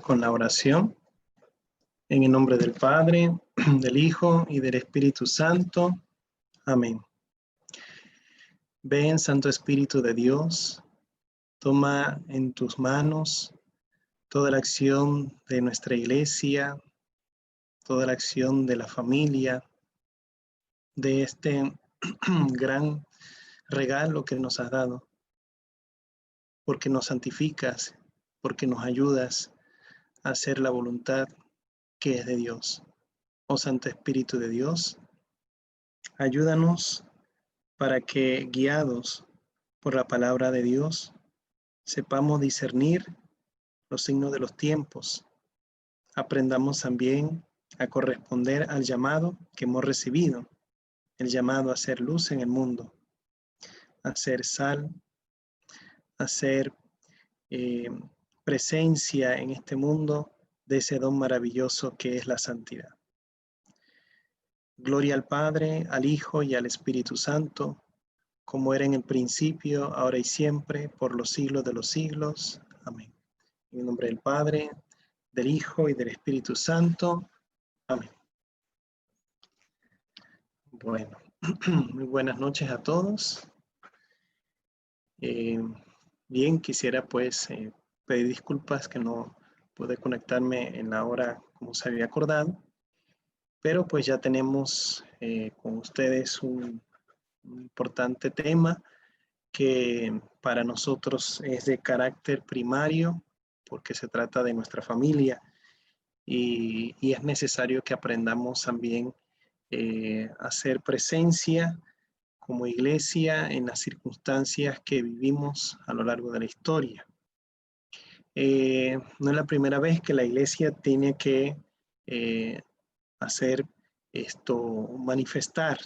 con la oración. En el nombre del Padre, del Hijo y del Espíritu Santo. Amén. Ven, Santo Espíritu de Dios, toma en tus manos toda la acción de nuestra iglesia, toda la acción de la familia, de este gran regalo que nos has dado, porque nos santificas, porque nos ayudas a hacer la voluntad que es de Dios. Oh Santo Espíritu de Dios, ayúdanos para que, guiados por la palabra de Dios, sepamos discernir los signos de los tiempos. Aprendamos también a corresponder al llamado que hemos recibido, el llamado a ser luz en el mundo, a ser sal, a ser presencia en este mundo de ese don maravilloso que es la santidad. Gloria al Padre, al Hijo y al Espíritu Santo, como era en el principio, ahora y siempre, por los siglos de los siglos. Amén. En el nombre del Padre, del Hijo y del Espíritu Santo. Amén. Bueno, muy buenas noches a todos. Bien, quisiera pues pedir disculpas que no pude conectarme en la hora como se había acordado, pero pues ya tenemos con ustedes un importante tema que para nosotros es de carácter primario porque se trata de nuestra familia y es necesario que aprendamos también a hacer presencia como iglesia en las circunstancias que vivimos a lo largo de la historia. No es la primera vez que la iglesia tiene que hacer manifestar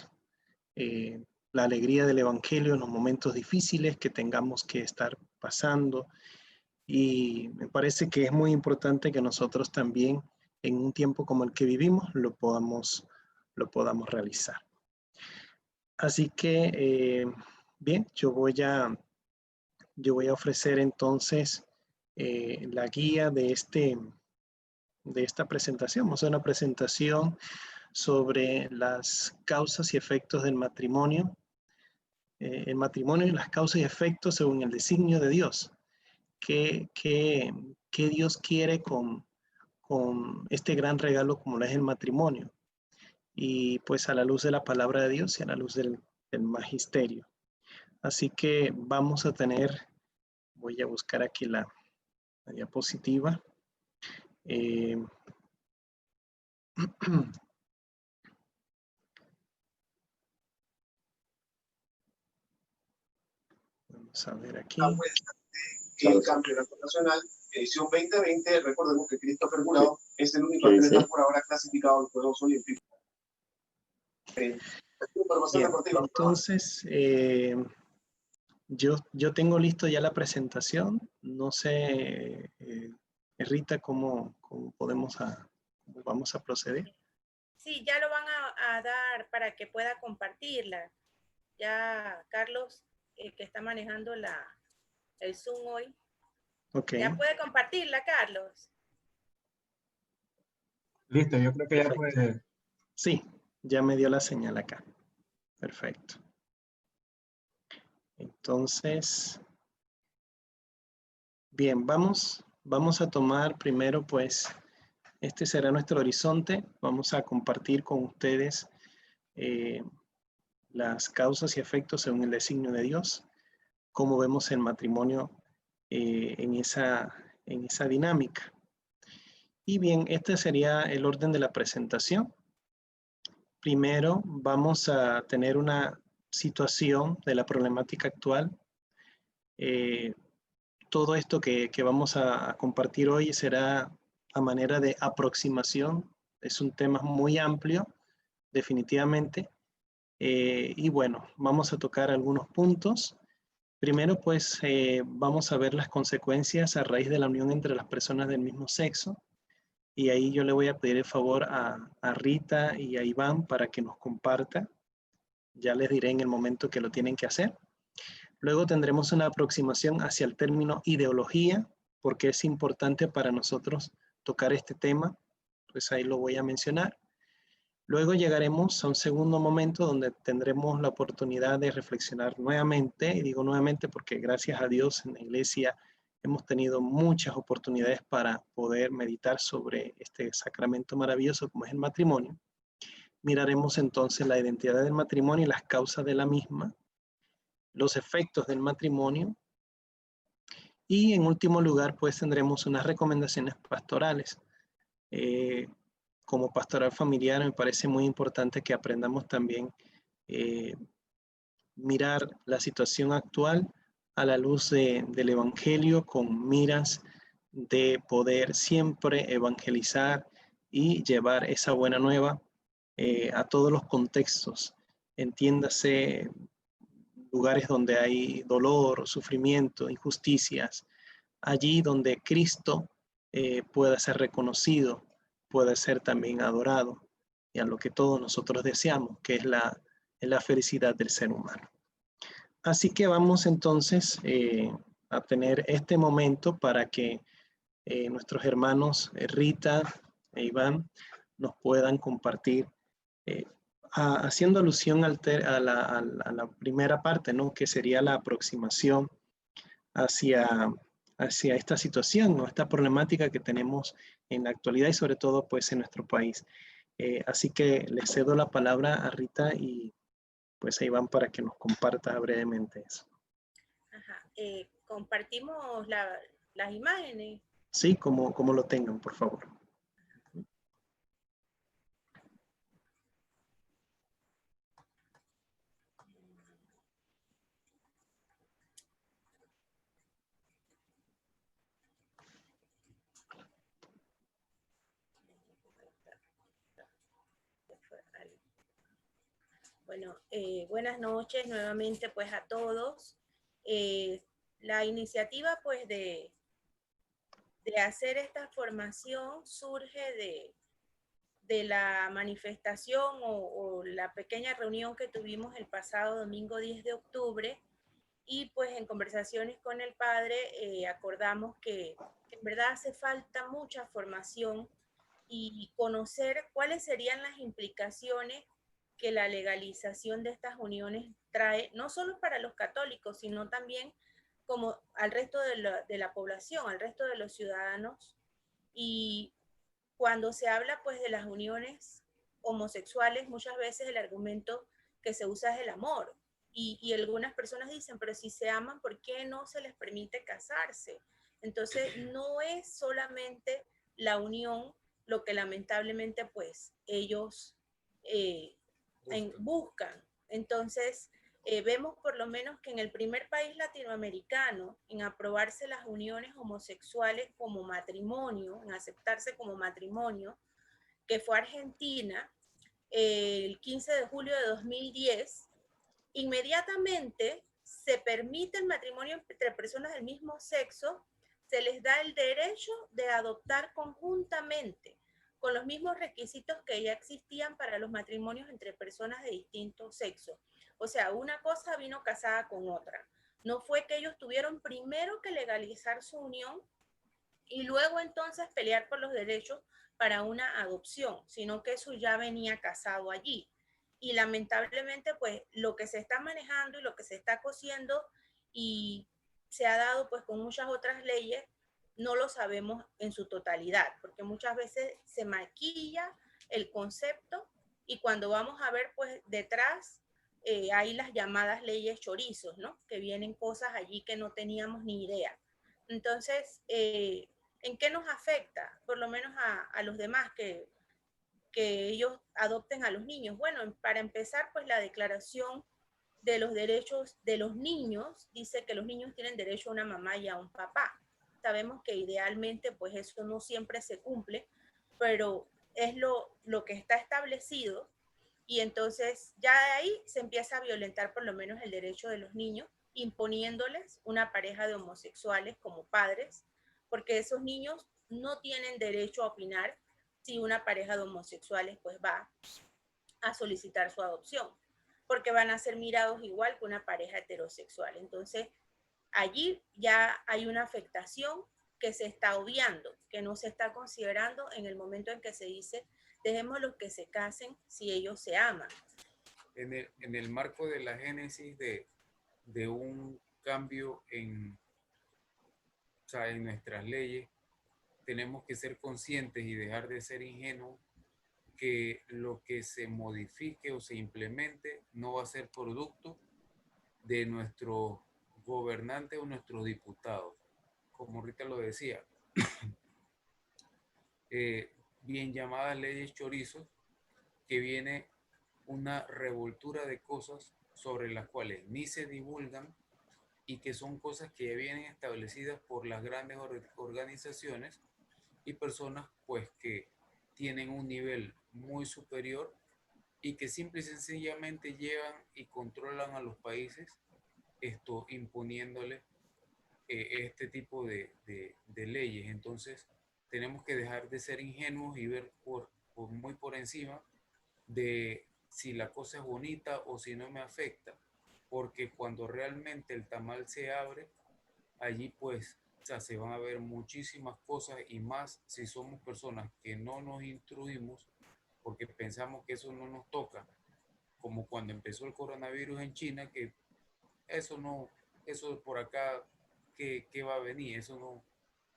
la alegría del evangelio en los momentos difíciles que tengamos que estar pasando. Y me parece que es muy importante que nosotros también en un tiempo como el que vivimos lo podamos realizar. Así que, bien, yo voy a ofrecer entonces la guía de esta presentación. Vamos a hacer una presentación sobre las causas y efectos del matrimonio. El matrimonio y las causas y efectos según el designio de Dios. ¿Qué Dios quiere con este gran regalo como lo es el matrimonio? Y pues a la luz de la palabra de Dios y a la luz del magisterio. Así que vamos a tener, voy a buscar aquí la diapositiva. Vamos a ver aquí. El Campeonato Nacional, edición 2020, recordemos que Christopher Jurado es el único atleta por ahora clasificado a los Juegos Olímpicos. Bien, entonces, yo tengo listo ya la presentación. No sé, Rita, ¿cómo vamos a proceder? Sí, ya lo van a dar para que pueda compartirla. Ya Carlos, que está manejando el Zoom hoy. Okay. ¿Ya puede compartirla, Carlos? Listo, yo creo que ya puede. Sí, ya me dio la señal acá. Perfecto. Entonces, bien, vamos a tomar primero, pues, este será nuestro horizonte. Vamos a compartir con ustedes las causas y efectos según el designio de Dios, cómo vemos el matrimonio en esa dinámica. Y bien, este sería el orden de la presentación. Primero, vamos a tener una situación de la problemática actual. Todo esto que vamos a compartir hoy será a manera de aproximación. Es un tema muy amplio, definitivamente. Y bueno, vamos a tocar algunos puntos. Primero, pues, vamos a ver las consecuencias a raíz de la unión entre las personas del mismo sexo. Y ahí yo le voy a pedir el favor a Rita y a Iván para que nos comparta. Ya les diré en el momento que lo tienen que hacer. Luego tendremos una aproximación hacia el término ideología, porque es importante para nosotros tocar este tema, pues ahí lo voy a mencionar. Luego llegaremos a un segundo momento donde tendremos la oportunidad de reflexionar nuevamente, y digo nuevamente porque gracias a Dios en la iglesia hemos tenido muchas oportunidades para poder meditar sobre este sacramento maravilloso como es el matrimonio. Miraremos entonces la identidad del matrimonio y las causas de la misma, los efectos del matrimonio, y en último lugar pues tendremos unas recomendaciones pastorales. Como pastoral familiar me parece muy importante que aprendamos también mirar la situación actual a la luz del Evangelio, con miras de poder siempre evangelizar y llevar esa buena nueva a todos los contextos. Entiéndase, lugares donde hay dolor, sufrimiento, injusticias, allí donde Cristo pueda ser reconocido, pueda ser también adorado, y a lo que todos nosotros deseamos, que es la felicidad del ser humano. Así que vamos entonces a tener este momento para que nuestros hermanos Rita e Iván nos puedan compartir, haciendo alusión a la primera parte, ¿no? Que sería la aproximación hacia esta situación, ¿no? Esta problemática que tenemos en la actualidad y sobre todo pues en nuestro país. Así que le cedo la palabra a Rita y pues a Iván para que nos comparta brevemente eso. Ajá. Compartimos las imágenes. Sí, como lo tengan, por favor. Bueno, buenas noches nuevamente pues a todos. La iniciativa pues de hacer esta formación surge de la manifestación o la pequeña reunión que tuvimos el pasado domingo 10 de octubre, y pues en conversaciones con el padre acordamos que en verdad hace falta mucha formación y conocer cuáles serían las implicaciones que la legalización de estas uniones trae, no solo para los católicos, sino también como al resto de la población, al resto de los ciudadanos. Y cuando se habla pues de las uniones homosexuales, muchas veces el argumento que se usa es el amor. Y algunas personas dicen, pero si se aman, ¿por qué no se les permite casarse? Entonces, no es solamente la unión lo que lamentablemente pues ellos buscan. Entonces, vemos por lo menos que en el primer país latinoamericano en aprobarse las uniones homosexuales como matrimonio, en aceptarse como matrimonio, que fue Argentina, el 15 de julio de 2010, inmediatamente se permite el matrimonio entre personas del mismo sexo, se les da el derecho de adoptar conjuntamente, con los mismos requisitos que ya existían para los matrimonios entre personas de distinto sexo. O sea, una cosa vino casada con otra. No fue que ellos tuvieron primero que legalizar su unión y luego entonces pelear por los derechos para una adopción, sino que eso ya venía casado allí. Y lamentablemente, pues, lo que se está manejando y lo que se está cosiendo y se ha dado, pues, con muchas otras leyes, no lo sabemos en su totalidad, porque muchas veces se maquilla el concepto y cuando vamos a ver, pues, detrás hay las llamadas leyes chorizos, ¿no? Que vienen cosas allí que no teníamos ni idea. Entonces, ¿en qué nos afecta? Por lo menos a los demás que ellos adopten a los niños. Bueno, para empezar, pues la Declaración de los Derechos de los Niños dice que los niños tienen derecho a una mamá y a un papá. Sabemos que idealmente, pues eso no siempre se cumple, pero es lo que está establecido y entonces ya de ahí se empieza a violentar por lo menos el derecho de los niños, imponiéndoles una pareja de homosexuales como padres, porque esos niños no tienen derecho a opinar si una pareja de homosexuales pues va a solicitar su adopción, porque van a ser mirados igual que una pareja heterosexual. Entonces, allí ya hay una afectación que se está obviando, que no se está considerando en el momento en que se dice dejémoslos que se casen si ellos se aman. En el marco de la génesis de un cambio o sea, en nuestras leyes, tenemos que ser conscientes y dejar de ser ingenuos que lo que se modifique o se implemente no va a ser producto de nuestros gobernantes o nuestros diputados. Como Rita lo decía, bien llamadas leyes chorizos, que viene una revoltura de cosas sobre las cuales ni se divulgan y que son cosas que ya vienen establecidas por las grandes organizaciones y personas pues que tienen un nivel muy superior y que simple y sencillamente llevan y controlan a los países, esto imponiéndoles este tipo de leyes. Entonces tenemos que dejar de ser ingenuos y ver muy por encima de si la cosa es bonita o si no me afecta, porque cuando realmente el tamal se abre, allí pues, o sea, se van a ver muchísimas cosas y más si somos personas que no nos instruimos porque pensamos que eso no nos toca, como cuando empezó el coronavirus en China, que eso no, eso por acá, ¿qué va a venir? Eso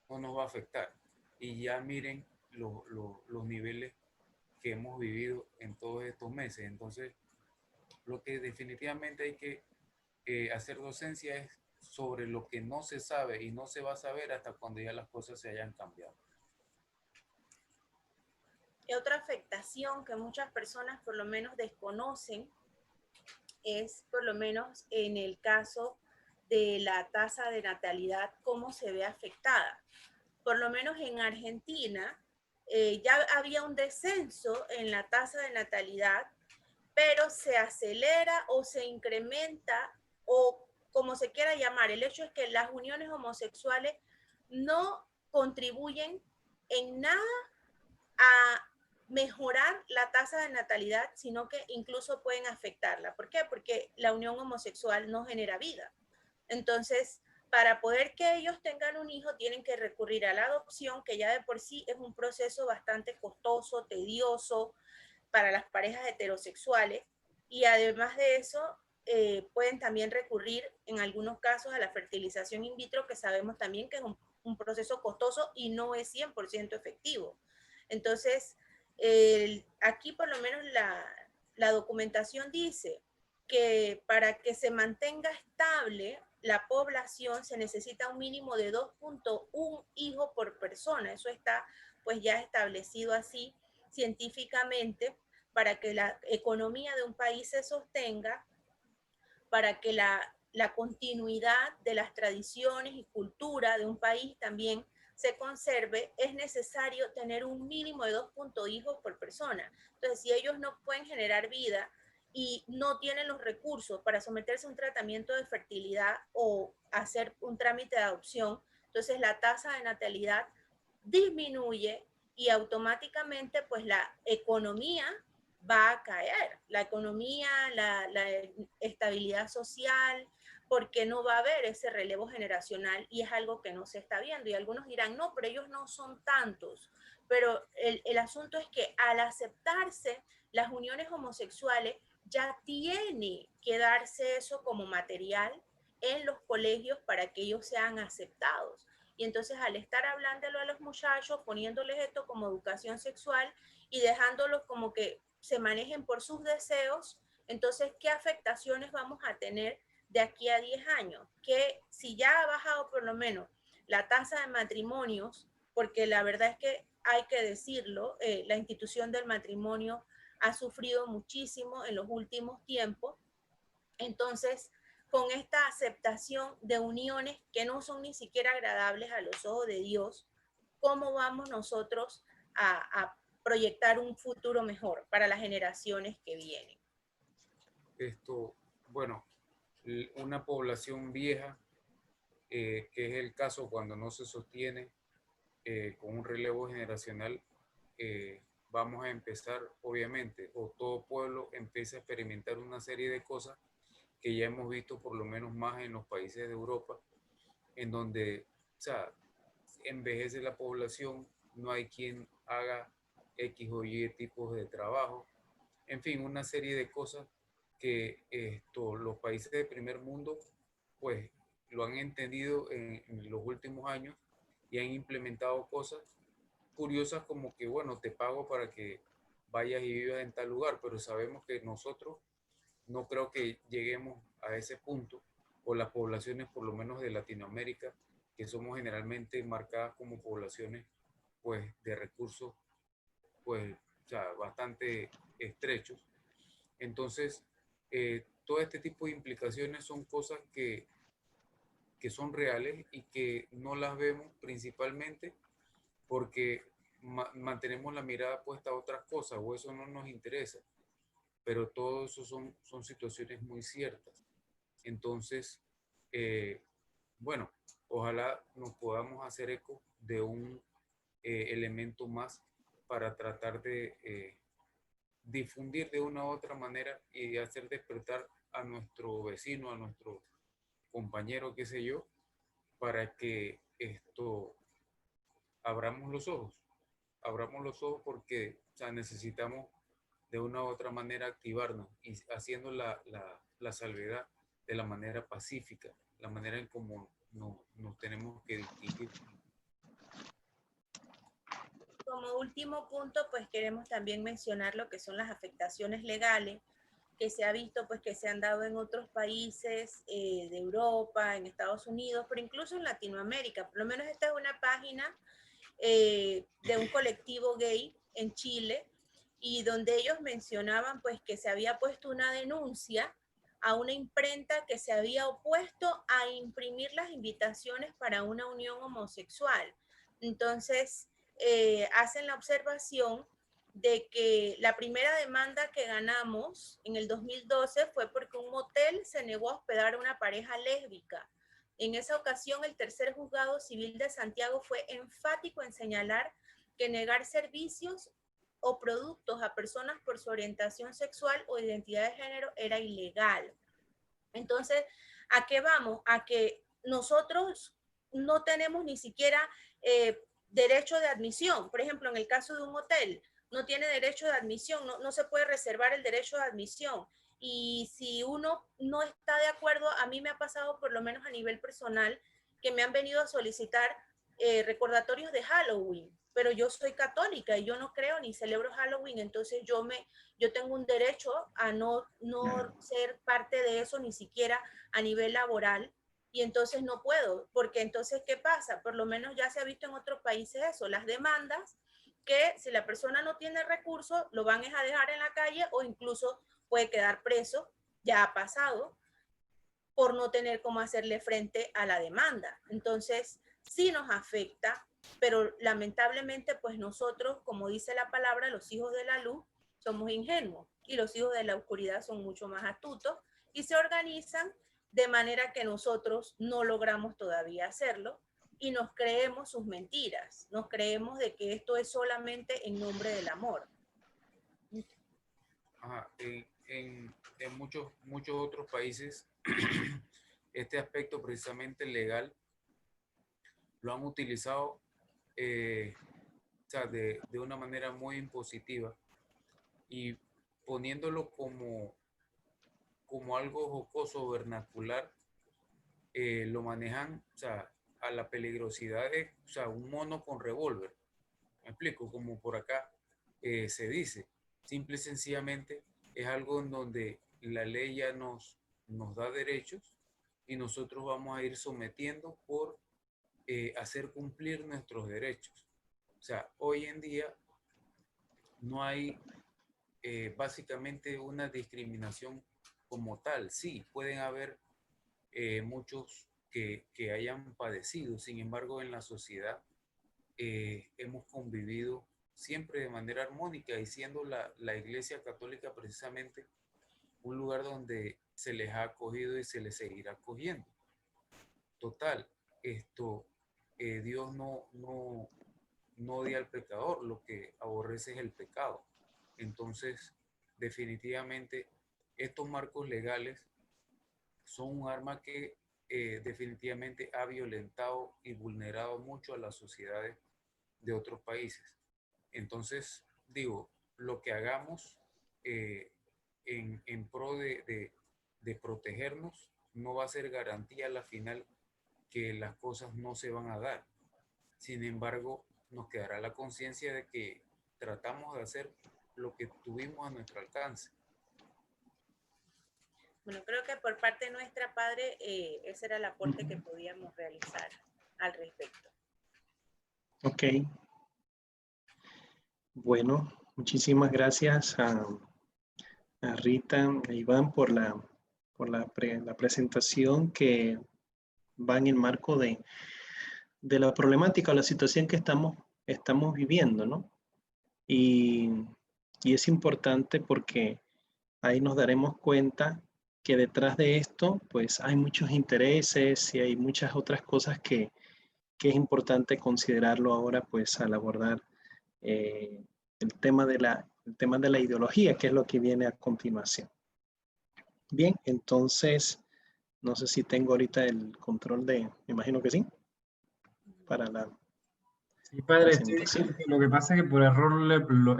no nos va a afectar. Y ya miren los niveles que hemos vivido en todos estos meses. Entonces, lo que definitivamente hay que hacer docencia es sobre lo que no se sabe y no se va a saber hasta cuando ya las cosas se hayan cambiado. Y otra afectación que muchas personas por lo menos desconocen es por lo menos en el caso de la tasa de natalidad, cómo se ve afectada. Por lo menos en Argentina ya había un descenso en la tasa de natalidad, pero se acelera o se incrementa o como se quiera llamar. El hecho es que las uniones homosexuales no contribuyen en nada a mejorar la tasa de natalidad, sino que incluso pueden afectarla. ¿Por qué? Porque la unión homosexual no genera vida. Entonces, para poder que ellos tengan un hijo, tienen que recurrir a la adopción, que ya de por sí es un proceso bastante costoso, tedioso para las parejas heterosexuales. Y además de eso, pueden también recurrir en algunos casos a la fertilización in vitro, que sabemos también que es un proceso costoso y no es 100% efectivo. Entonces, aquí por lo menos la documentación dice que para que se mantenga estable la población se necesita un mínimo de 2.1 hijos por persona. Eso está pues ya establecido así científicamente para que la economía de un país se sostenga, para que la continuidad de las tradiciones y cultura de un país también se conserve, es necesario tener un mínimo de 2 hijos por persona. Entonces, si ellos no pueden generar vida y no tienen los recursos para someterse a un tratamiento de fertilidad o hacer un trámite de adopción, entonces la tasa de natalidad disminuye y automáticamente pues la economía va a caer, la economía, la estabilidad social, porque no va a haber ese relevo generacional y es algo que no se está viendo. Y algunos dirán, no, pero ellos no son tantos. Pero el asunto es que al aceptarse las uniones homosexuales, ya tiene que darse eso como material en los colegios para que ellos sean aceptados. Y entonces al estar hablándolo a los muchachos, poniéndoles esto como educación sexual y dejándolos como que se manejen por sus deseos, entonces, ¿qué afectaciones vamos a tener de aquí a 10 años? Que si ya ha bajado por lo menos la tasa de matrimonios, porque la verdad es que hay que decirlo, la institución del matrimonio ha sufrido muchísimo en los últimos tiempos, entonces, con esta aceptación de uniones que no son ni siquiera agradables a los ojos de Dios, ¿cómo vamos nosotros a proyectar un futuro mejor para las generaciones que vienen? Bueno, una población vieja, que es el caso cuando no se sostiene con un relevo generacional, vamos a empezar, obviamente, o todo pueblo empieza a experimentar una serie de cosas que ya hemos visto por lo menos más en los países de Europa, en donde, o sea, envejece la población, no hay quien haga X o Y tipos de trabajo, en fin, una serie de cosas que los países de primer mundo pues lo han entendido en los últimos años y han implementado cosas curiosas como que, bueno, te pago para que vayas y vivas en tal lugar, pero sabemos que nosotros no creo que lleguemos a ese punto, o las poblaciones, por lo menos de Latinoamérica, que somos generalmente marcadas como poblaciones pues de recursos pues, o sea, bastante estrechos. Entonces, todo este tipo de implicaciones son cosas que son reales y que no las vemos principalmente porque mantenemos la mirada puesta a otras cosas o eso no nos interesa, pero todo eso son situaciones muy ciertas. Entonces, bueno, ojalá nos podamos hacer eco de un elemento más para tratar de difundir de una u otra manera y de hacer despertar a nuestro vecino, a nuestro compañero, qué sé yo, para que abramos los ojos porque, o sea, necesitamos de una u otra manera activarnos y haciendo la salvedad de la manera pacífica, la manera en cómo nos tenemos que distinguir. Como último punto, pues queremos también mencionar lo que son las afectaciones legales que se ha visto, pues que se han dado en otros países de Europa, en Estados Unidos, pero incluso en Latinoamérica. Por lo menos esta es una página de un colectivo gay en Chile y donde ellos mencionaban pues que se había puesto una denuncia a una imprenta que se había opuesto a imprimir las invitaciones para una unión homosexual. Entonces, hacen la observación de que la primera demanda que ganamos en el 2012 fue porque un motel se negó a hospedar a una pareja lésbica. En esa ocasión, el tercer juzgado civil de Santiago fue enfático en señalar que negar servicios o productos a personas por su orientación sexual o identidad de género era ilegal. Entonces, ¿a qué vamos? A que nosotros no tenemos ni siquiera derecho de admisión. Por ejemplo, en el caso de un hotel, no tiene derecho de admisión, no se puede reservar el derecho de admisión. Y si uno no está de acuerdo, a mí me ha pasado, por lo menos a nivel personal, que me han venido a solicitar recordatorios de Halloween, pero yo soy católica y yo no creo ni celebro Halloween, entonces yo tengo un derecho a no ser parte de eso, ni siquiera a nivel laboral, y entonces no puedo, porque entonces, ¿qué pasa? Por lo menos ya se ha visto en otros países eso, las demandas, que si la persona no tiene recursos, lo van a dejar en la calle o incluso puede quedar preso, ya ha pasado, por no tener cómo hacerle frente a la demanda. Entonces, sí nos afecta, pero lamentablemente, pues nosotros, como dice la palabra, los hijos de la luz, somos ingenuos y los hijos de la oscuridad son mucho más astutos y se organizan de manera que nosotros no logramos todavía hacerlo y nos creemos sus mentiras, nos creemos de que esto es solamente en nombre del amor. Ajá, en muchos otros países este aspecto precisamente legal lo han utilizado o sea, de una manera muy impositiva y poniéndolo como algo jocoso, vernacular, lo manejan, o sea, a la peligrosidad de, o sea, un mono con revólver. Me explico, como por acá se dice, simple y sencillamente es algo en donde la ley ya nos da derechos y nosotros vamos a ir sometiendo por hacer cumplir nuestros derechos. O sea, hoy en día no hay básicamente una discriminación como tal. Sí, pueden haber muchos que hayan padecido, sin embargo, en la sociedad hemos convivido siempre de manera armónica y siendo la Iglesia Católica precisamente un lugar donde se les ha acogido y se les seguirá acogiendo. Total, Dios no odia al pecador, lo que aborrece es el pecado. Entonces, definitivamente, estos marcos legales son un arma que definitivamente ha violentado y vulnerado mucho a las sociedades de otros países. Entonces, digo, lo que hagamos en pro de protegernos no va a ser garantía a la final que las cosas no se van a dar. Sin embargo, nos quedará la conciencia de que tratamos de hacer lo que tuvimos a nuestro alcance. Bueno, creo que por parte nuestra, padre, ese era el aporte que podíamos realizar al respecto. Ok. Bueno, muchísimas gracias a Rita, a Iván por la presentación que va en el marco de la problemática o la situación que estamos viviendo, ¿no? Y es importante porque ahí nos daremos cuenta que detrás de esto, pues hay muchos intereses y hay muchas otras cosas que es importante considerarlo ahora, pues al abordar el tema de la ideología, que es lo que viene a continuación. Bien, entonces, no sé si tengo ahorita el control me imagino que sí, para la Sí, padre, presentación. lo que pasa es que por error,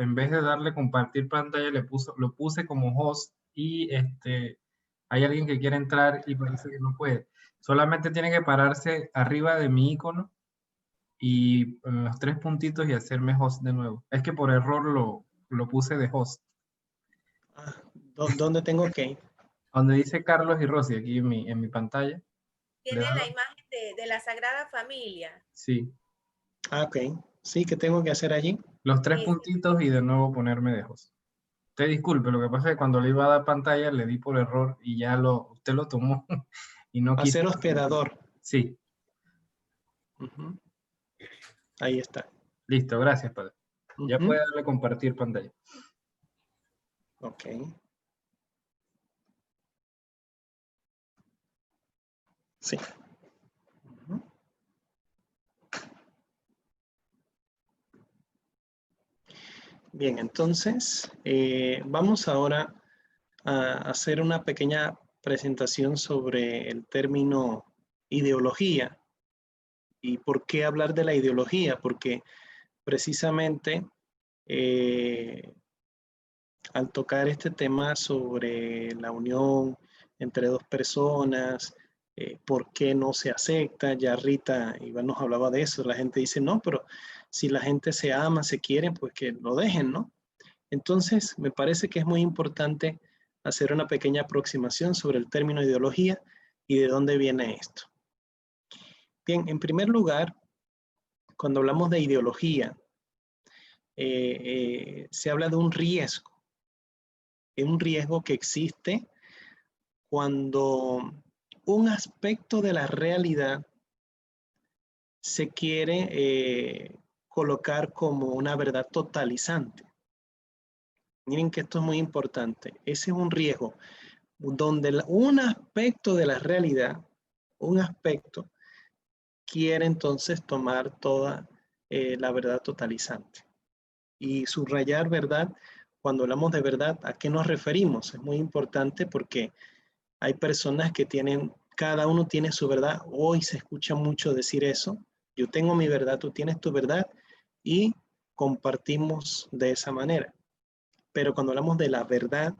en vez de darle compartir pantalla, lo puse como host y hay alguien que quiere entrar y parece que no puede. Solamente tiene que pararse arriba de mi icono y en los 3 puntitos y hacerme host de nuevo. Es que por error lo puse de host. Ah, ¿dónde tengo que ir? Donde dice Carlos y Rosy, aquí en mi pantalla. Tiene la imagen de la Sagrada Familia. Sí. Ah, ok. Sí, ¿qué tengo que hacer allí? Los 3 puntitos y de nuevo ponerme de host. Te disculpe, lo que pasa es que cuando le iba a dar pantalla le di por error y ya usted lo tomó y no quise. Hacer hospedador. Sí. Ahí está. Listo, gracias, padre. Ya puede darle compartir pantalla. Ok. Sí. Bien, entonces vamos ahora a hacer una pequeña presentación sobre el término ideología. ¿Y por qué hablar de la ideología? Porque precisamente al tocar este tema sobre la unión entre dos personas, por qué no se acepta, ya Rita Iván nos hablaba de eso, la gente dice, no, pero si la gente se ama, se quiere, pues que lo dejen, ¿no? Entonces, me parece que es muy importante hacer una pequeña aproximación sobre el término ideología y de dónde viene esto. Bien, en primer lugar, cuando hablamos de ideología, se habla de un riesgo. Es un riesgo que existe cuando un aspecto de la realidad se quiere colocar como una verdad totalizante. Miren que esto es muy importante. Ese es un riesgo donde un aspecto de la realidad, un aspecto, quiere entonces tomar toda la verdad totalizante. Y subrayar verdad, cuando hablamos de verdad, ¿a qué nos referimos? Es muy importante porque hay personas que cada uno tiene su verdad. Hoy se escucha mucho decir eso. Yo tengo mi verdad, tú tienes tu verdad y compartimos de esa manera. Pero cuando hablamos de la verdad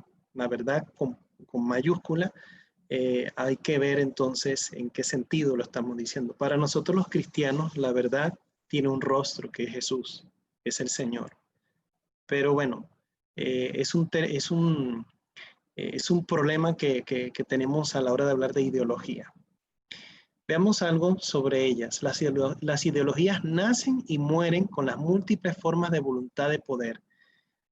con mayúscula, hay que ver entonces en qué sentido lo estamos diciendo. Para nosotros los cristianos, la verdad tiene un rostro que es Jesús, es el Señor. Pero bueno, es un problema que tenemos a la hora de hablar de ideología. Veamos algo sobre ellas. Las ideologías nacen y mueren con las múltiples formas de voluntad de poder.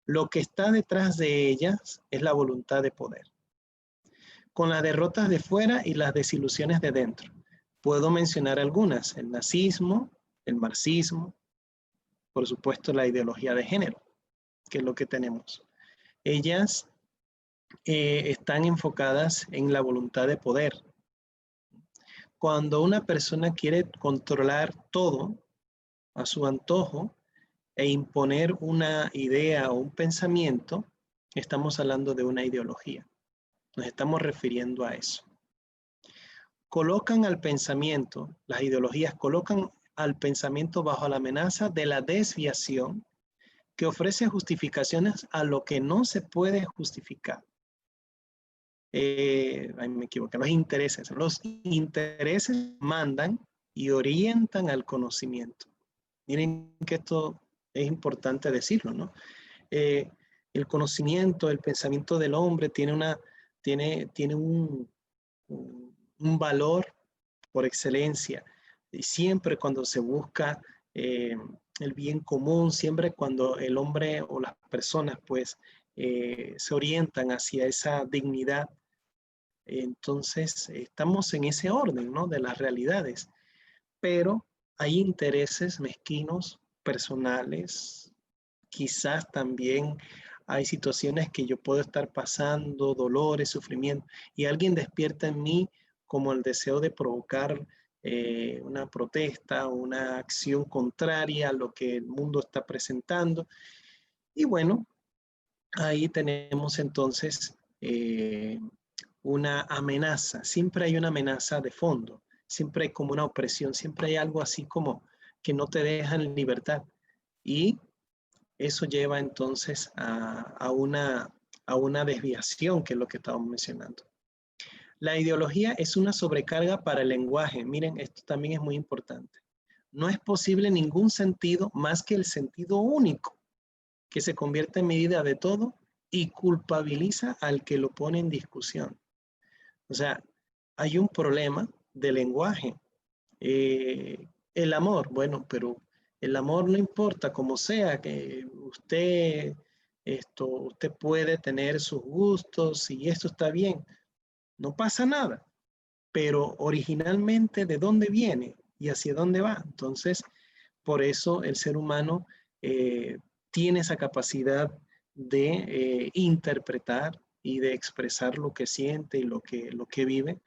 Lo que está detrás de ellas es la voluntad de poder, con las derrotas de fuera y las desilusiones de dentro. Puedo mencionar algunas: el nazismo, el marxismo, por supuesto la ideología de género, que es lo que tenemos. Ellas están enfocadas en la voluntad de poder. Cuando una persona quiere controlar todo a su antojo e imponer una idea o un pensamiento, estamos hablando de una ideología. Nos estamos refiriendo a eso. colocan al pensamiento, las ideologías colocan al pensamiento bajo la amenaza de la desviación que ofrece justificaciones a lo que no se puede justificar. Ahí me equivoqué, los intereses. Los intereses mandan y orientan al conocimiento. Miren que esto es importante decirlo, ¿no? El conocimiento, el pensamiento del hombre tiene un valor por excelencia. Y siempre cuando se busca el bien común, siempre cuando el hombre o las personas pues se orientan hacia esa dignidad, entonces estamos en ese orden, ¿no? De las realidades. Pero hay intereses mezquinos, personales, quizás también hay situaciones que yo puedo estar pasando, dolores, sufrimiento, y alguien despierta en mí como el deseo de provocar una protesta, una acción contraria a lo que el mundo está presentando. Y bueno, ahí tenemos entonces una amenaza. Siempre hay una amenaza de fondo, siempre hay como una opresión, siempre hay algo así como que no te deja en libertad. Y eso lleva entonces a una desviación, que es lo que estamos mencionando. La ideología es una sobrecarga para el lenguaje. Miren, esto también es muy importante. No es posible ningún sentido más que el sentido único, que se convierte en medida de todo y culpabiliza al que lo pone en discusión. O sea, hay un problema de lenguaje. El amor, bueno, pero el amor no importa como sea, que usted puede tener sus gustos y esto está bien, no pasa nada, pero originalmente ¿de dónde viene y hacia dónde va? Entonces, por eso el ser humano tiene esa capacidad de interpretar y de expresar lo que siente y lo que vive,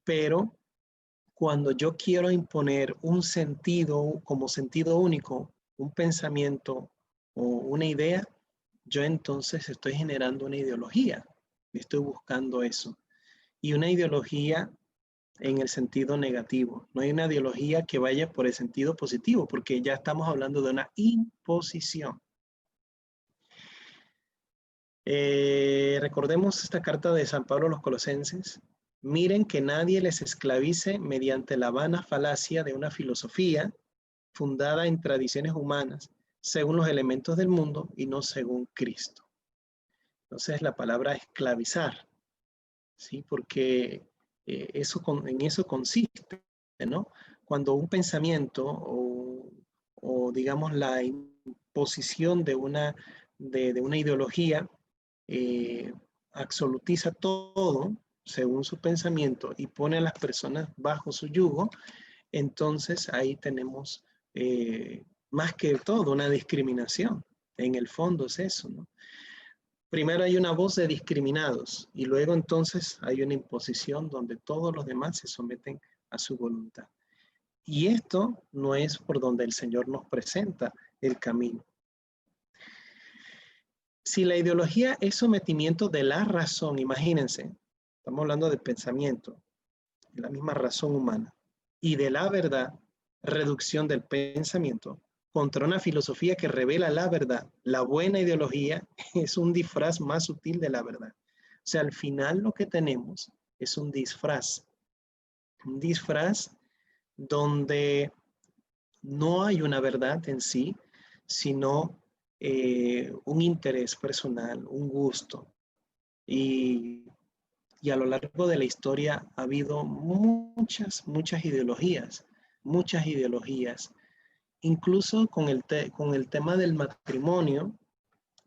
pero cuando yo quiero imponer un sentido como sentido único, un pensamiento o una idea, yo entonces estoy generando una ideología. Estoy buscando eso. Y una ideología en el sentido negativo. No hay una ideología que vaya por el sentido positivo, porque ya estamos hablando de una imposición. Recordemos esta carta de San Pablo a los Colosenses. Miren que nadie les esclavice mediante la vana falacia de una filosofía fundada en tradiciones humanas, según los elementos del mundo y no según Cristo. Entonces la palabra esclavizar, ¿sí? Porque en eso consiste, ¿no? Cuando un pensamiento o digamos la imposición de una ideología absolutiza todo según su pensamiento y pone a las personas bajo su yugo, entonces ahí tenemos más que todo una discriminación. En el fondo es eso, ¿no? Primero hay una voz de discriminados y luego entonces hay una imposición donde todos los demás se someten a su voluntad. Y esto no es por donde el Señor nos presenta el camino. Si la ideología es sometimiento de la razón, imagínense, estamos hablando de pensamiento, de la misma razón humana, y de la verdad, reducción del pensamiento, contra una filosofía que revela la verdad. La buena ideología es un disfraz más sutil de la verdad. O sea, al final lo que tenemos es un disfraz donde no hay una verdad en sí, sino un interés personal, un gusto. Y a lo largo de la historia ha habido muchas ideologías, incluso con el tema del matrimonio,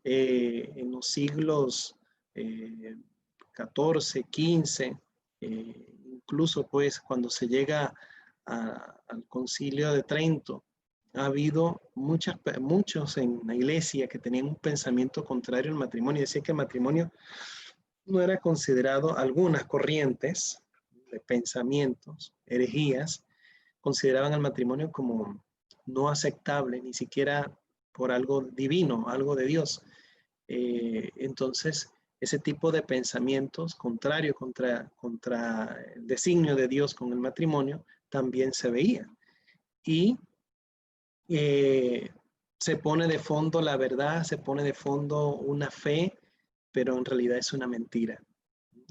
en los siglos XIV, XV, incluso pues cuando se llega al Concilio de Trento, ha habido muchos en la iglesia que tenían un pensamiento contrario al matrimonio. Decía que el matrimonio no era considerado, algunas corrientes de pensamientos, herejías, consideraban al matrimonio como no aceptable, ni siquiera por algo divino, algo de Dios. Entonces, ese tipo de pensamientos contrarios contra el designio de Dios con el matrimonio también se veía. Y se pone de fondo la verdad, se pone de fondo una fe, pero en realidad es una mentira.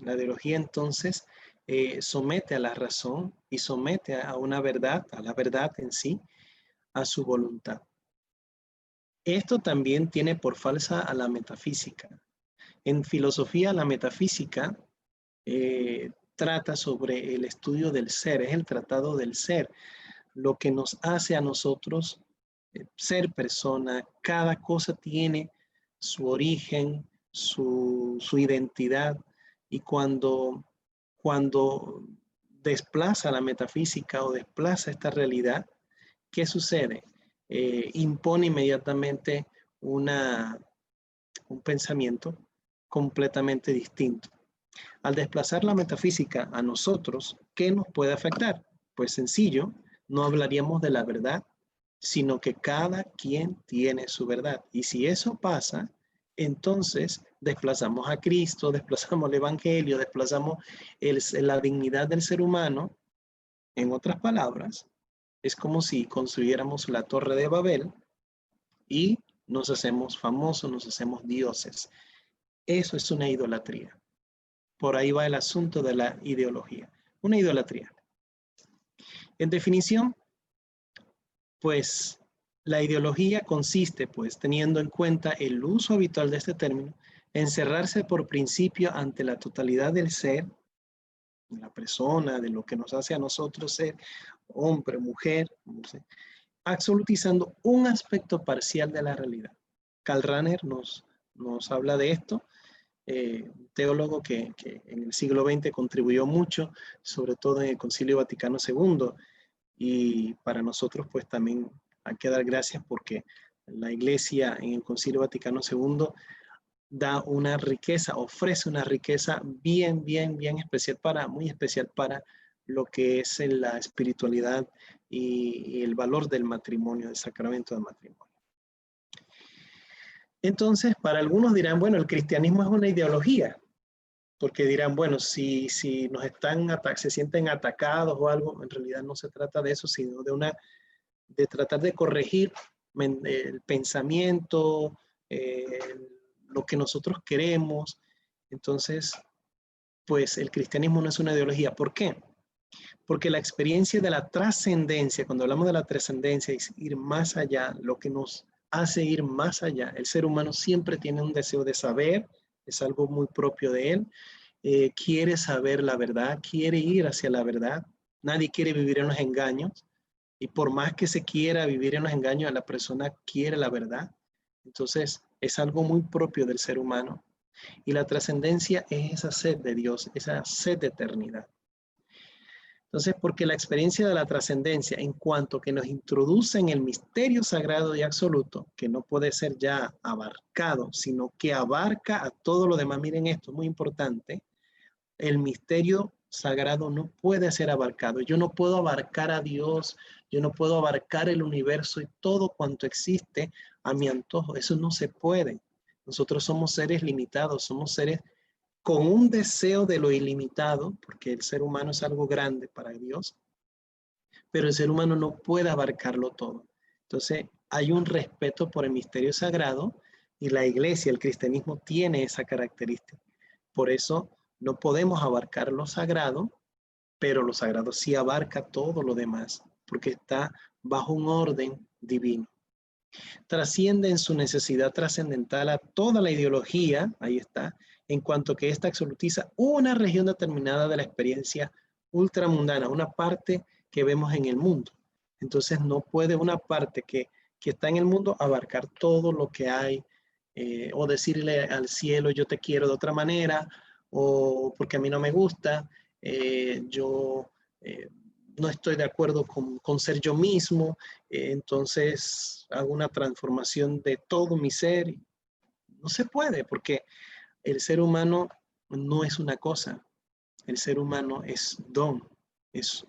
La ideología entonces somete a la razón y somete a una verdad, a la verdad en sí, a su voluntad. Esto también tiene por falsa a la metafísica. En filosofía, la metafísica trata sobre el estudio del ser, es el tratado del ser, lo que nos hace a nosotros ser persona. Cada cosa tiene su origen, su identidad, y cuando desplaza la metafísica o desplaza esta realidad, ¿qué sucede? Impone inmediatamente un pensamiento completamente distinto. Al desplazar la metafísica a nosotros, ¿qué nos puede afectar? Pues sencillo, no hablaríamos de la verdad, sino que cada quien tiene su verdad. Y si eso pasa, entonces desplazamos a Cristo, desplazamos el Evangelio, desplazamos la dignidad del ser humano. En otras palabras, es como si construyéramos la Torre de Babel y nos hacemos famosos, nos hacemos dioses. Eso es una idolatría. Por ahí va el asunto de la ideología. Una idolatría. En definición, pues la ideología consiste, pues, teniendo en cuenta el uso habitual de este término, en cerrarse por principio ante la totalidad del ser, de la persona, de lo que nos hace a nosotros ser hombre, mujer, no sé, absolutizando un aspecto parcial de la realidad. Karl Rahner nos habla de esto, un teólogo que en el siglo XX contribuyó mucho, sobre todo en el Concilio Vaticano II, y para nosotros pues también hay que dar gracias porque la Iglesia en el Concilio Vaticano II da una riqueza, ofrece una riqueza bien especial muy especial para lo que es la espiritualidad y el valor del matrimonio, del sacramento del matrimonio. Entonces, para algunos dirán, bueno, el cristianismo es una ideología, porque dirán, bueno, si nos se sienten atacados o algo, en realidad no se trata de eso, sino de tratar de corregir el pensamiento, lo que nosotros queremos. Entonces, pues el cristianismo no es una ideología. ¿Por qué? Porque la experiencia de la trascendencia, cuando hablamos de la trascendencia, es ir más allá, lo que nos hace ir más allá. El ser humano siempre tiene un deseo de saber, es algo muy propio de él. Quiere saber la verdad, quiere ir hacia la verdad. Nadie quiere vivir en los engaños. Y por más que se quiera vivir en los engaños, la persona quiere la verdad. Entonces, es algo muy propio del ser humano. Y la trascendencia es esa sed de Dios, esa sed de eternidad. Entonces, porque la experiencia de la trascendencia, en cuanto que nos introduce en el misterio sagrado y absoluto, que no puede ser ya abarcado, sino que abarca a todo lo demás. Miren esto, muy importante. El misterio sagrado no puede ser abarcado. Yo no puedo abarcar a Dios, yo no puedo abarcar el universo y todo cuanto existe a mi antojo. Eso no se puede. Nosotros somos seres limitados, somos seres con un deseo de lo ilimitado, porque el ser humano es algo grande para Dios, pero el ser humano no puede abarcarlo todo. Entonces, hay un respeto por el misterio sagrado y la iglesia, el cristianismo, tiene esa característica. Por eso no podemos abarcar lo sagrado, pero lo sagrado sí abarca todo lo demás, porque está bajo un orden divino. Trasciende en su necesidad trascendental a toda la ideología, ahí está, en cuanto que ésta absolutiza una región determinada de la experiencia ultramundana, una parte que vemos en el mundo. Entonces no puede una parte que está en el mundo abarcar todo lo que hay, o decirle al cielo yo te quiero de otra manera, o porque a mí no me gusta, yo no estoy de acuerdo con ser yo mismo, entonces hago una transformación de todo mi ser. No se puede, porque el ser humano no es una cosa, el ser humano es don, es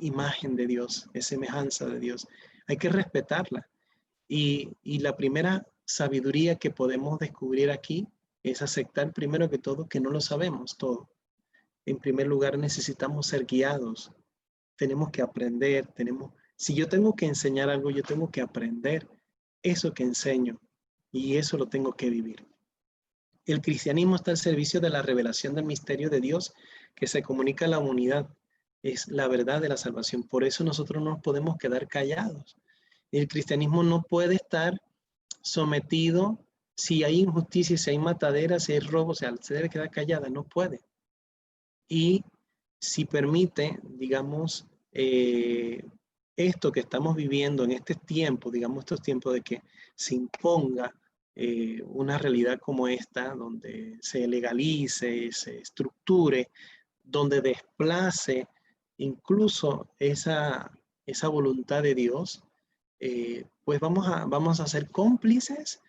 imagen de Dios, es semejanza de Dios. Hay que respetarla. Y la primera sabiduría que podemos descubrir aquí es aceptar primero que todo que no lo sabemos todo. En primer lugar, necesitamos ser guiados. Tenemos que aprender, si yo tengo que enseñar algo, yo tengo que aprender eso que enseño y eso lo tengo que vivir. El cristianismo está al servicio de la revelación del misterio de Dios que se comunica a la humanidad. Es la verdad de la salvación. Por eso nosotros no nos podemos quedar callados. El cristianismo no puede estar sometido, si hay injusticia, si hay matadera, si hay robo, o sea, se debe quedar callada, no puede. Y si permite, digamos, esto que estamos viviendo en este tiempo, digamos, estos tiempos de que se imponga una realidad como esta, donde se legalice, se estructure, donde desplace incluso esa voluntad de Dios, pues vamos a ser cómplices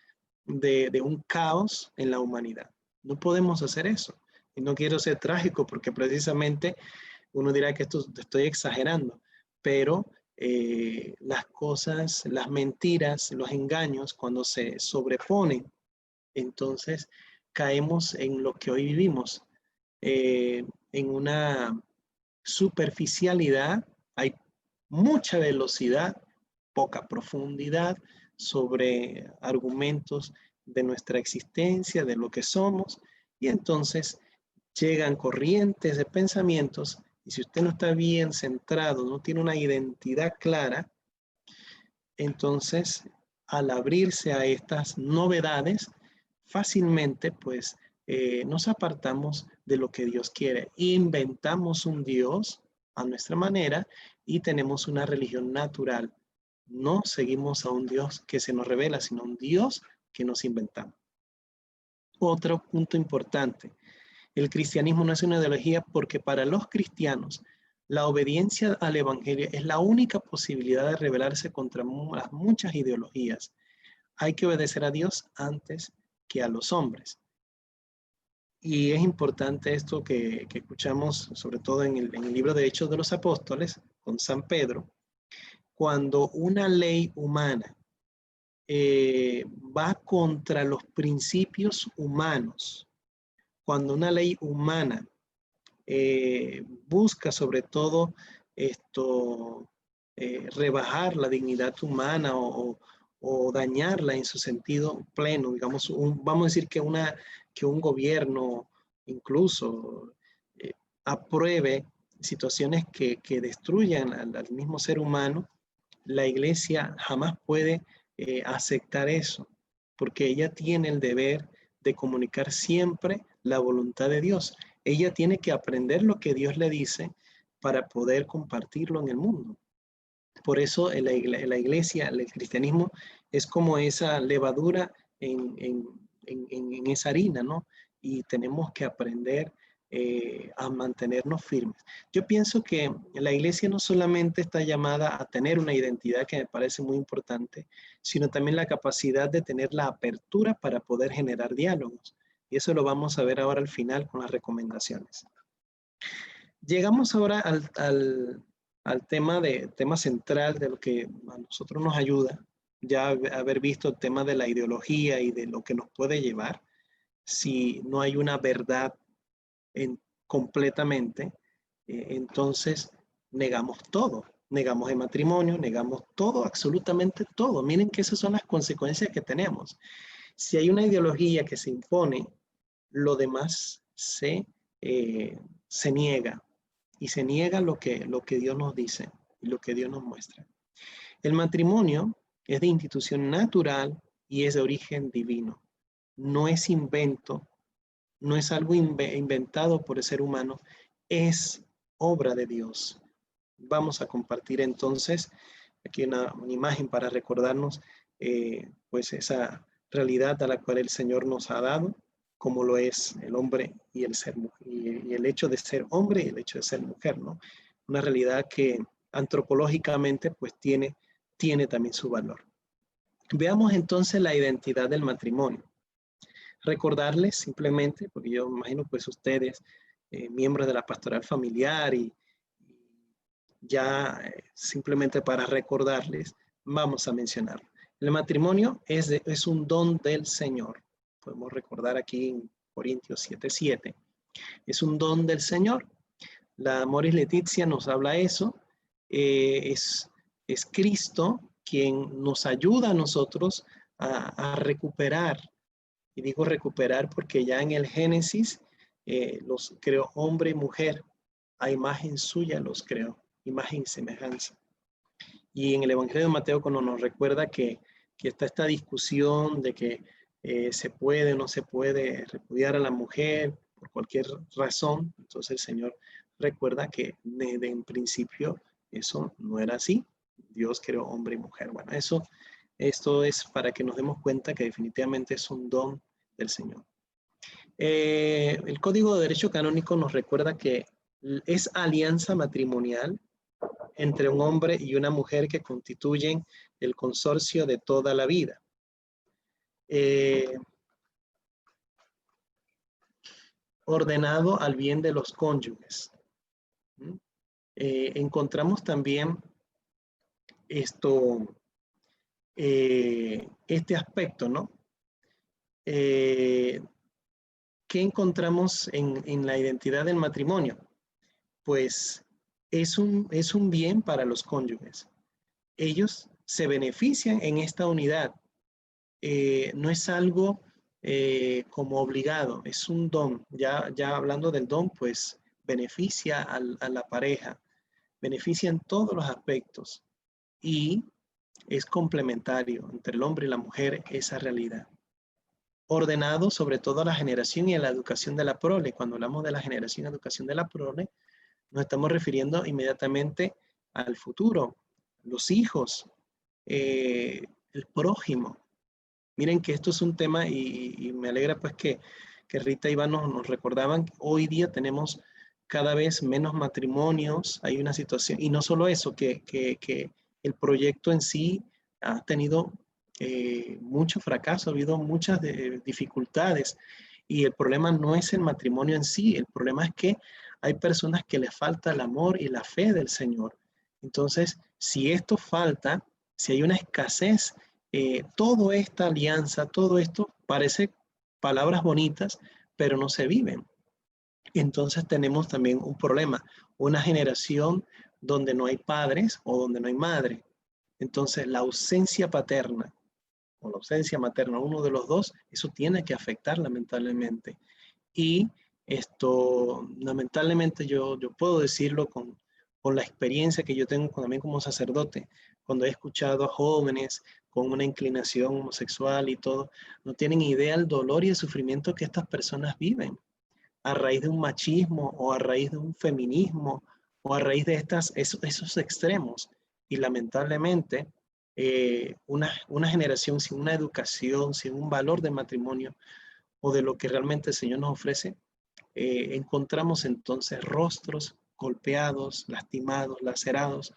de un caos en la humanidad. No podemos hacer eso. Y no quiero ser trágico porque precisamente uno dirá que estoy exagerando, pero las cosas, las mentiras, los engaños, cuando se sobreponen, entonces caemos en lo que hoy vivimos, en una superficialidad, hay mucha velocidad, poca profundidad sobre argumentos de nuestra existencia, de lo que somos, y entonces llegan corrientes de pensamientos, y si usted no está bien centrado, no tiene una identidad clara, entonces al abrirse a estas novedades, fácilmente pues nos apartamos de lo que Dios quiere. Inventamos un Dios a nuestra manera y tenemos una religión natural. No seguimos a un Dios que se nos revela, sino un Dios que nos inventamos. Otro punto importante. El cristianismo no es una ideología porque para los cristianos la obediencia al evangelio es la única posibilidad de rebelarse contra las muchas ideologías. Hay que obedecer a Dios antes que a los hombres. Y es importante esto que escuchamos, sobre todo en el libro de Hechos de los Apóstoles, con San Pedro, cuando una ley humana va contra los principios humanos, cuando una ley humana busca sobre todo rebajar la dignidad humana o dañarla en su sentido pleno, digamos, vamos a decir que un gobierno incluso apruebe situaciones que destruyan al mismo ser humano, la iglesia jamás puede aceptar eso, porque ella tiene el deber de comunicar siempre la voluntad de Dios. Ella tiene que aprender lo que Dios le dice para poder compartirlo en el mundo. Por eso la iglesia, el cristianismo es como esa levadura en esa harina, ¿no? Y tenemos que aprender a mantenernos firmes. Yo pienso que la iglesia no solamente está llamada a tener una identidad que me parece muy importante, sino también la capacidad de tener la apertura para poder generar diálogos. Y eso lo vamos a ver ahora al final con las recomendaciones. Llegamos ahora al tema central de lo que a nosotros nos ayuda, ya haber visto el tema de la ideología y de lo que nos puede llevar si no hay una verdad completamente, entonces negamos todo, negamos el matrimonio, negamos todo, absolutamente todo. Miren que esas son las consecuencias que tenemos. Si hay una ideología que se impone, lo demás se niega, y se niega lo que Dios nos dice y lo que Dios nos muestra. El matrimonio es de institución natural y es de origen divino. No es invento, no es algo inventado por el ser humano, es obra de Dios. Vamos a compartir entonces aquí una imagen para recordarnos pues esa realidad a la cual el Señor nos ha dado, como lo es el hombre y el ser y el hecho de ser hombre y el hecho de ser mujer, ¿no? Una realidad que antropológicamente pues tiene también su valor. Veamos entonces la identidad del matrimonio. Recordarles simplemente, porque yo imagino pues ustedes, miembros de la pastoral familiar y ya simplemente para recordarles, vamos a mencionarlo. El matrimonio es un don del Señor. podemos recordar aquí en Corintios 7:7, es un don del Señor. La Amoris Laetitia nos habla eso. Es Cristo quien nos ayuda a nosotros a recuperar. Y digo recuperar porque ya en el Génesis los creó hombre y mujer. A imagen suya los creó, imagen y semejanza. Y en el Evangelio de Mateo, cuando nos recuerda que está esta discusión de que se puede o no se puede repudiar a la mujer por cualquier razón, entonces el Señor recuerda que desde en principio eso no era así. Dios creó hombre y mujer. Bueno, esto es para que nos demos cuenta que definitivamente es un don del Señor. El Código de Derecho Canónico nos recuerda que es alianza matrimonial entre un hombre y una mujer que constituyen el consorcio de toda la vida. Ordenado al bien de los cónyuges. Encontramos también este aspecto, ¿no? ¿Qué encontramos en la identidad del matrimonio? Pues es un bien para los cónyuges. Ellos se benefician en esta unidad. No es algo como obligado, es un don. Ya hablando del don, pues beneficia a la pareja, beneficia en todos los aspectos y es complementario entre el hombre y la mujer esa realidad. Ordenado sobre todo a la generación y a la educación de la prole. Cuando hablamos de la generación y educación de la prole, nos estamos refiriendo inmediatamente al futuro, los hijos, el prójimo. Miren que esto es un tema y me alegra pues que Rita y Iván nos recordaban que hoy día tenemos cada vez menos matrimonios, hay una situación, y no solo eso, que el proyecto en sí ha tenido mucho fracaso, ha habido muchas dificultades, y el problema no es el matrimonio en sí, el problema es que hay personas que les falta el amor y la fe del Señor. Entonces, si esto falta, si hay una escasez, toda esta alianza, todo esto parece palabras bonitas, pero no se viven. Entonces tenemos también un problema, una generación donde no hay padres o donde no hay madre. Entonces la ausencia paterna o la ausencia materna, uno de los dos, eso tiene que afectar lamentablemente. Y esto, lamentablemente yo puedo decirlo con la experiencia que yo tengo también como sacerdote, cuando he escuchado a jóvenes con una inclinación homosexual y todo, no tienen idea del dolor y el sufrimiento que estas personas viven a raíz de un machismo o a raíz de un feminismo o a raíz de esos extremos. Y lamentablemente, una generación sin una educación, sin un valor de matrimonio o de lo que realmente el Señor nos ofrece, encontramos entonces rostros golpeados, lastimados, lacerados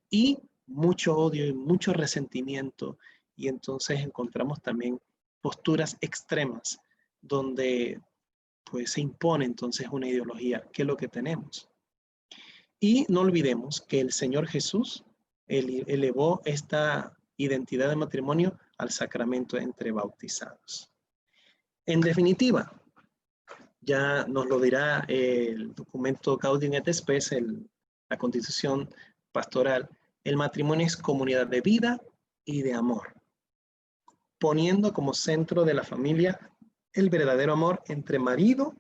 y mucho odio y mucho resentimiento. Y entonces encontramos también posturas extremas donde pues se impone entonces una ideología, que es lo que tenemos. Y no olvidemos que el Señor Jesús elevó esta identidad de matrimonio al sacramento entre bautizados. En definitiva, ya nos lo dirá el documento Gaudium et Spes, la Constitución Pastoral, el matrimonio es comunidad de vida y de amor, poniendo como centro de la familia el verdadero amor entre marido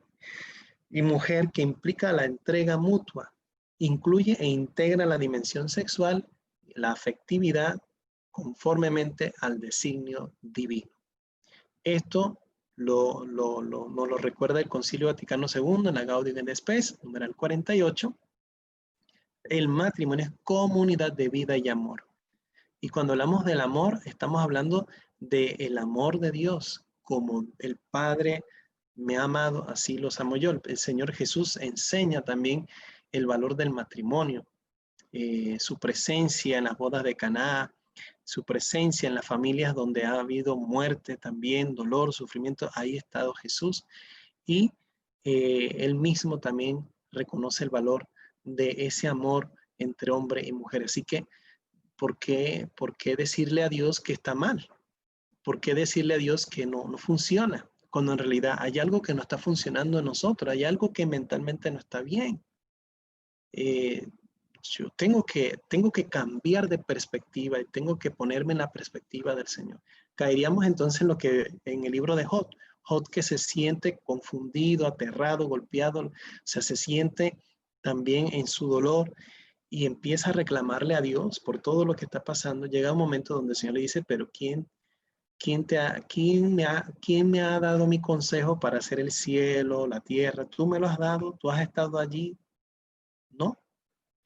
y mujer que implica la entrega mutua, incluye e integra la dimensión sexual, la afectividad, conformemente al designio divino. Esto nos lo recuerda el Concilio Vaticano II en la Gaudium et Spes, numeral 48. El matrimonio es comunidad de vida y amor. Y cuando hablamos del amor, estamos hablando del amor de Dios, como el Padre me ha amado, así los amo yo. El Señor Jesús enseña también el valor del matrimonio, su presencia en las bodas de Caná, su presencia en las familias donde ha habido muerte también, dolor, sufrimiento, ahí ha estado Jesús. Y él mismo también reconoce el valor de ese amor entre hombre y mujer. Así que, ¿por qué decirle a Dios que está mal? ¿Por qué decirle a Dios que no funciona? cuando en realidad hay algo que no está funcionando en nosotros, hay algo que mentalmente no está bien. Yo tengo que cambiar de perspectiva y tengo que ponerme en la perspectiva del Señor. Caeríamos entonces en lo que en el libro de Job, Job que se siente confundido, aterrado, golpeado, o sea, se siente también en su dolor y empieza a reclamarle a Dios por todo lo que está pasando. Llega un momento donde el Señor le dice, pero ¿quién me ha dado mi consejo para hacer el cielo, la tierra? ¿Tú me lo has dado? ¿Tú has estado allí? No.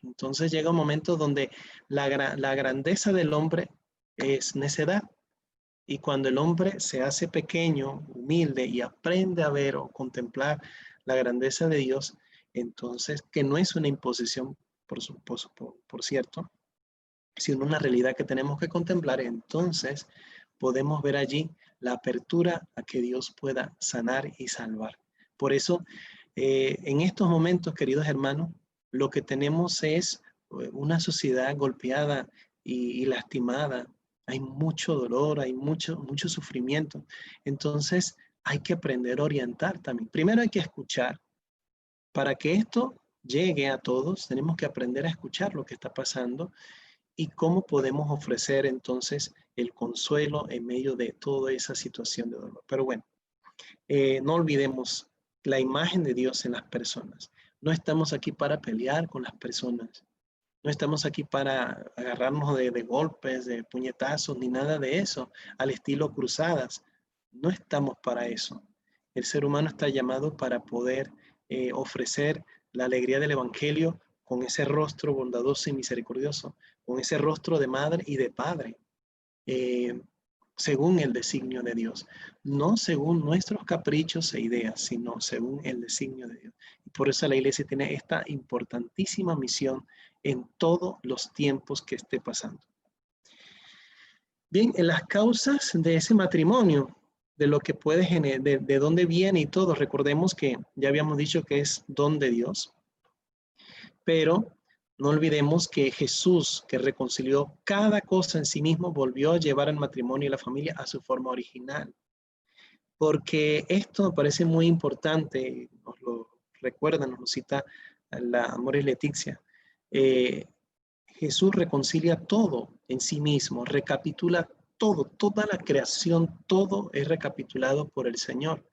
Entonces llega un momento donde la grandeza del hombre es necedad. Y cuando el hombre se hace pequeño, humilde y aprende a ver o contemplar la grandeza de Dios, entonces, que no es una imposición, por cierto, sino una realidad que tenemos que contemplar, entonces podemos ver allí la apertura a que Dios pueda sanar y salvar. Por eso, en estos momentos, queridos hermanos, lo que tenemos es una sociedad golpeada y lastimada. Hay mucho dolor, hay mucho sufrimiento. Entonces, hay que aprender a orientar también. Primero hay que escuchar. Para que esto llegue a todos, tenemos que aprender a escuchar lo que está pasando y cómo podemos ofrecer entonces el consuelo en medio de toda esa situación de dolor. Pero bueno, no olvidemos la imagen de Dios en las personas. No estamos aquí para pelear con las personas. No estamos aquí para agarrarnos de golpes, de puñetazos, ni nada de eso, al estilo cruzadas. No estamos para eso. El ser humano está llamado para poder ofrecer la alegría del Evangelio con ese rostro bondadoso y misericordioso, con ese rostro de madre y de padre, según el designio de Dios, no según nuestros caprichos e ideas, sino según el designio de Dios. Y por eso la iglesia tiene esta importantísima misión en todos los tiempos que esté pasando. Bien, en las causas de ese matrimonio, de lo que puede generar, de dónde viene y todo, recordemos que ya habíamos dicho que es don de Dios, pero no olvidemos que Jesús, que reconcilió cada cosa en sí mismo, volvió a llevar al matrimonio y la familia a su forma original. Porque esto me parece muy importante, nos lo recuerda, nos lo cita la Amoris Laetitia. Jesús reconcilia todo en sí mismo, recapitula todo, toda la creación, todo es recapitulado por el Señor.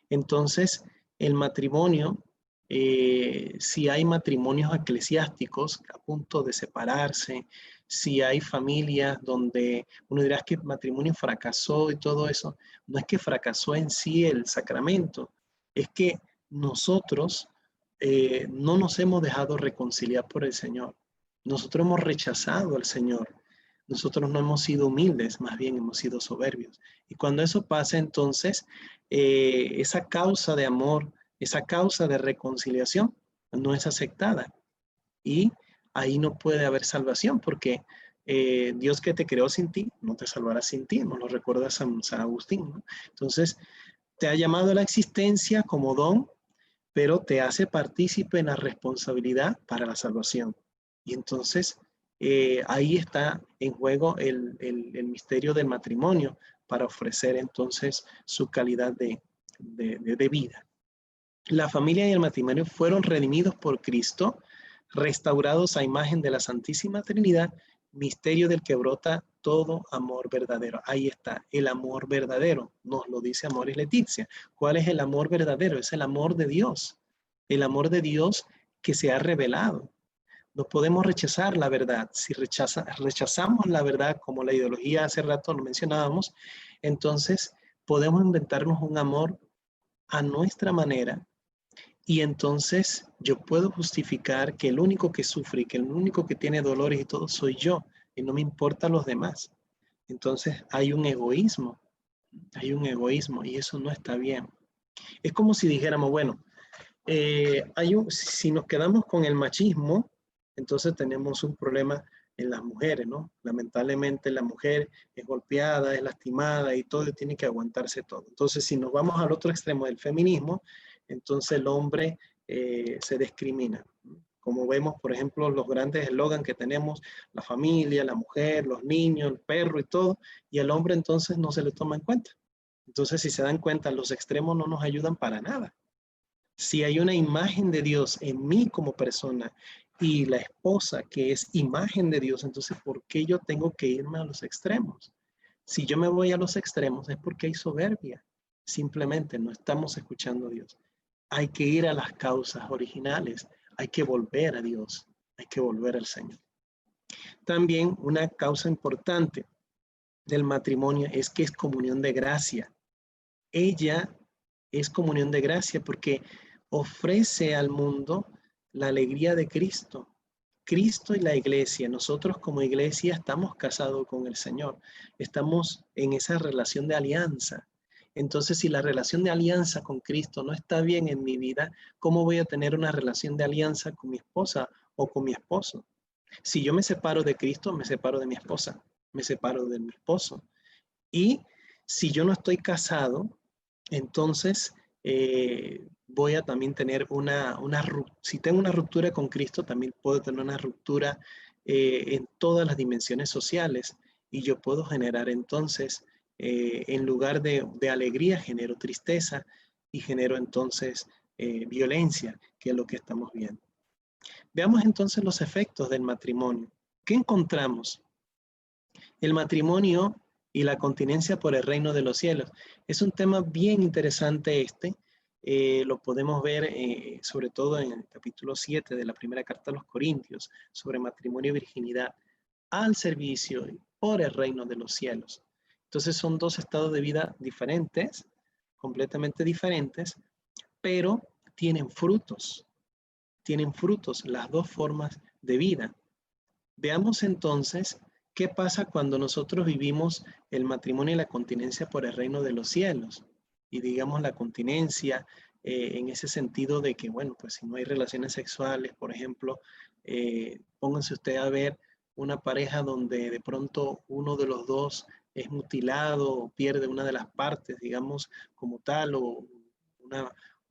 Entonces, el matrimonio, si hay matrimonios eclesiásticos a punto de separarse, si hay familias donde uno dirá que el matrimonio fracasó y todo eso, no es que fracasó en sí el sacramento, es que nosotros no nos hemos dejado reconciliar por el Señor. Nosotros hemos rechazado al Señor. Nosotros no hemos sido humildes, más bien hemos sido soberbios. Y cuando eso pasa, entonces, esa causa de amor, esa causa de reconciliación no es aceptada. Y ahí no puede haber salvación porque Dios que te creó sin ti, no te salvará sin ti, nos lo recuerda San Agustín, ¿no? Entonces, te ha llamado a la existencia como don, pero te hace partícipe en la responsabilidad para la salvación. Y entonces, ahí está en juego el misterio del matrimonio para ofrecer entonces su calidad de vida. La familia y el matrimonio fueron redimidos por Cristo, restaurados a imagen de la Santísima Trinidad, misterio del que brota todo amor verdadero. Ahí está, el amor verdadero, nos lo dice Amoris Laetitia. ¿Cuál es el amor verdadero? Es el amor de Dios, el amor de Dios que se ha revelado. No podemos rechazar la verdad. Si rechazamos la verdad, como la ideología hace rato lo mencionábamos, entonces podemos inventarnos un amor a nuestra manera y entonces yo puedo justificar que el único que sufre y que el único que tiene dolores y todo soy yo y no me importan los demás. Entonces hay un egoísmo y eso no está bien. Es como si dijéramos, bueno, si nos quedamos con el machismo, entonces tenemos un problema en las mujeres, ¿no? Lamentablemente la mujer es golpeada, es lastimada y todo tiene que aguantarse todo. Entonces, si nos vamos al otro extremo del feminismo, entonces el hombre se discrimina. Como vemos, por ejemplo, los grandes eslogans que tenemos, la familia, la mujer, los niños, el perro y todo, y el hombre entonces no se le toma en cuenta. Entonces, si se dan cuenta, los extremos no nos ayudan para nada. Si hay una imagen de Dios en mí como persona y la esposa que es imagen de Dios, entonces, ¿por qué yo tengo que irme a los extremos? Si yo me voy a los extremos es porque hay soberbia. Simplemente no estamos escuchando a Dios. Hay que ir a las causas originales. Hay que volver a Dios. Hay que volver al Señor. También una causa importante del matrimonio es que es comunión de gracia. Ella es comunión de gracia porque ofrece al mundo la alegría de Cristo. Cristo y la iglesia, nosotros como iglesia estamos casados con el Señor, estamos en esa relación de alianza. Entonces, si la relación de alianza con Cristo no está bien en mi vida, ¿cómo voy a tener una relación de alianza con mi esposa o con mi esposo? Si yo me separo de Cristo, me separo de mi esposa, me separo de mi esposo. Y si yo no estoy casado, entonces voy a también tener si tengo una ruptura con Cristo, también puedo tener una ruptura en todas las dimensiones sociales y yo puedo generar entonces, en lugar de alegría, genero tristeza y genero entonces violencia, que es lo que estamos viendo. Veamos entonces los efectos del matrimonio. ¿Qué encontramos? El matrimonio y la continencia por el reino de los cielos. Es un tema bien interesante este. Lo podemos ver sobre todo en el capítulo 7 de la primera carta a los Corintios sobre matrimonio y virginidad al servicio por el reino de los cielos. Entonces son dos estados de vida diferentes, completamente diferentes, pero tienen frutos las dos formas de vida. Veamos entonces qué pasa cuando nosotros vivimos el matrimonio y la continencia por el reino de los cielos. Y digamos la continencia en ese sentido de que, bueno, pues si no hay relaciones sexuales, por ejemplo, pónganse ustedes a ver una pareja donde de pronto uno de los dos es mutilado o pierde una de las partes, digamos, como tal, o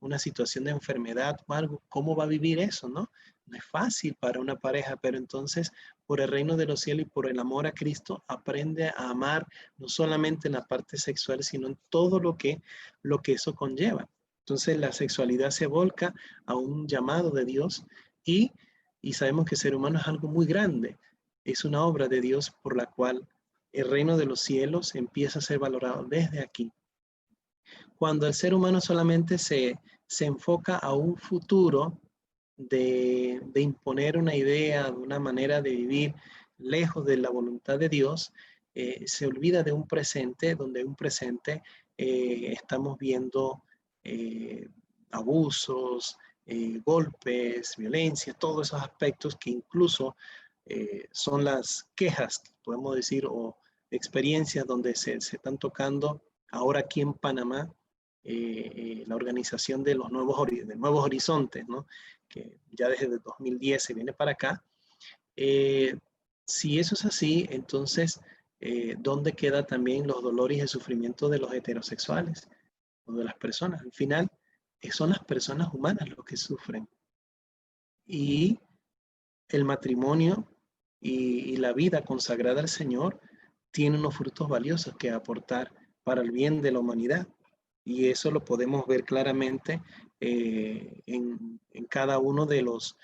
una situación de enfermedad o algo, ¿cómo va a vivir eso, no? No es fácil para una pareja, pero entonces por el reino de los cielos y por el amor a Cristo aprende a amar no solamente en la parte sexual, sino en todo lo que eso conlleva. Entonces la sexualidad se volca a un llamado de Dios y sabemos que el ser humano es algo muy grande. Es una obra de Dios por la cual el reino de los cielos empieza a ser valorado desde aquí. Cuando el ser humano solamente se enfoca a un futuro de imponer una idea, de una manera de vivir lejos de la voluntad de Dios, se olvida de un presente, donde un presente estamos viendo abusos, golpes, violencia, todos esos aspectos que incluso son las quejas, podemos decir, o experiencias donde se están tocando ahora aquí en Panamá, la organización de los nuevos horizontes, ¿no? Que ya desde el 2010 se viene para acá. Si eso es así, entonces, ¿dónde queda también los dolores y el sufrimiento de los heterosexuales o de las personas? Al final, son las personas humanas los que sufren. Y el matrimonio y la vida consagrada al Señor tiene unos frutos valiosos que aportar para el bien de la humanidad. Y eso lo podemos ver claramente en cada uno de los,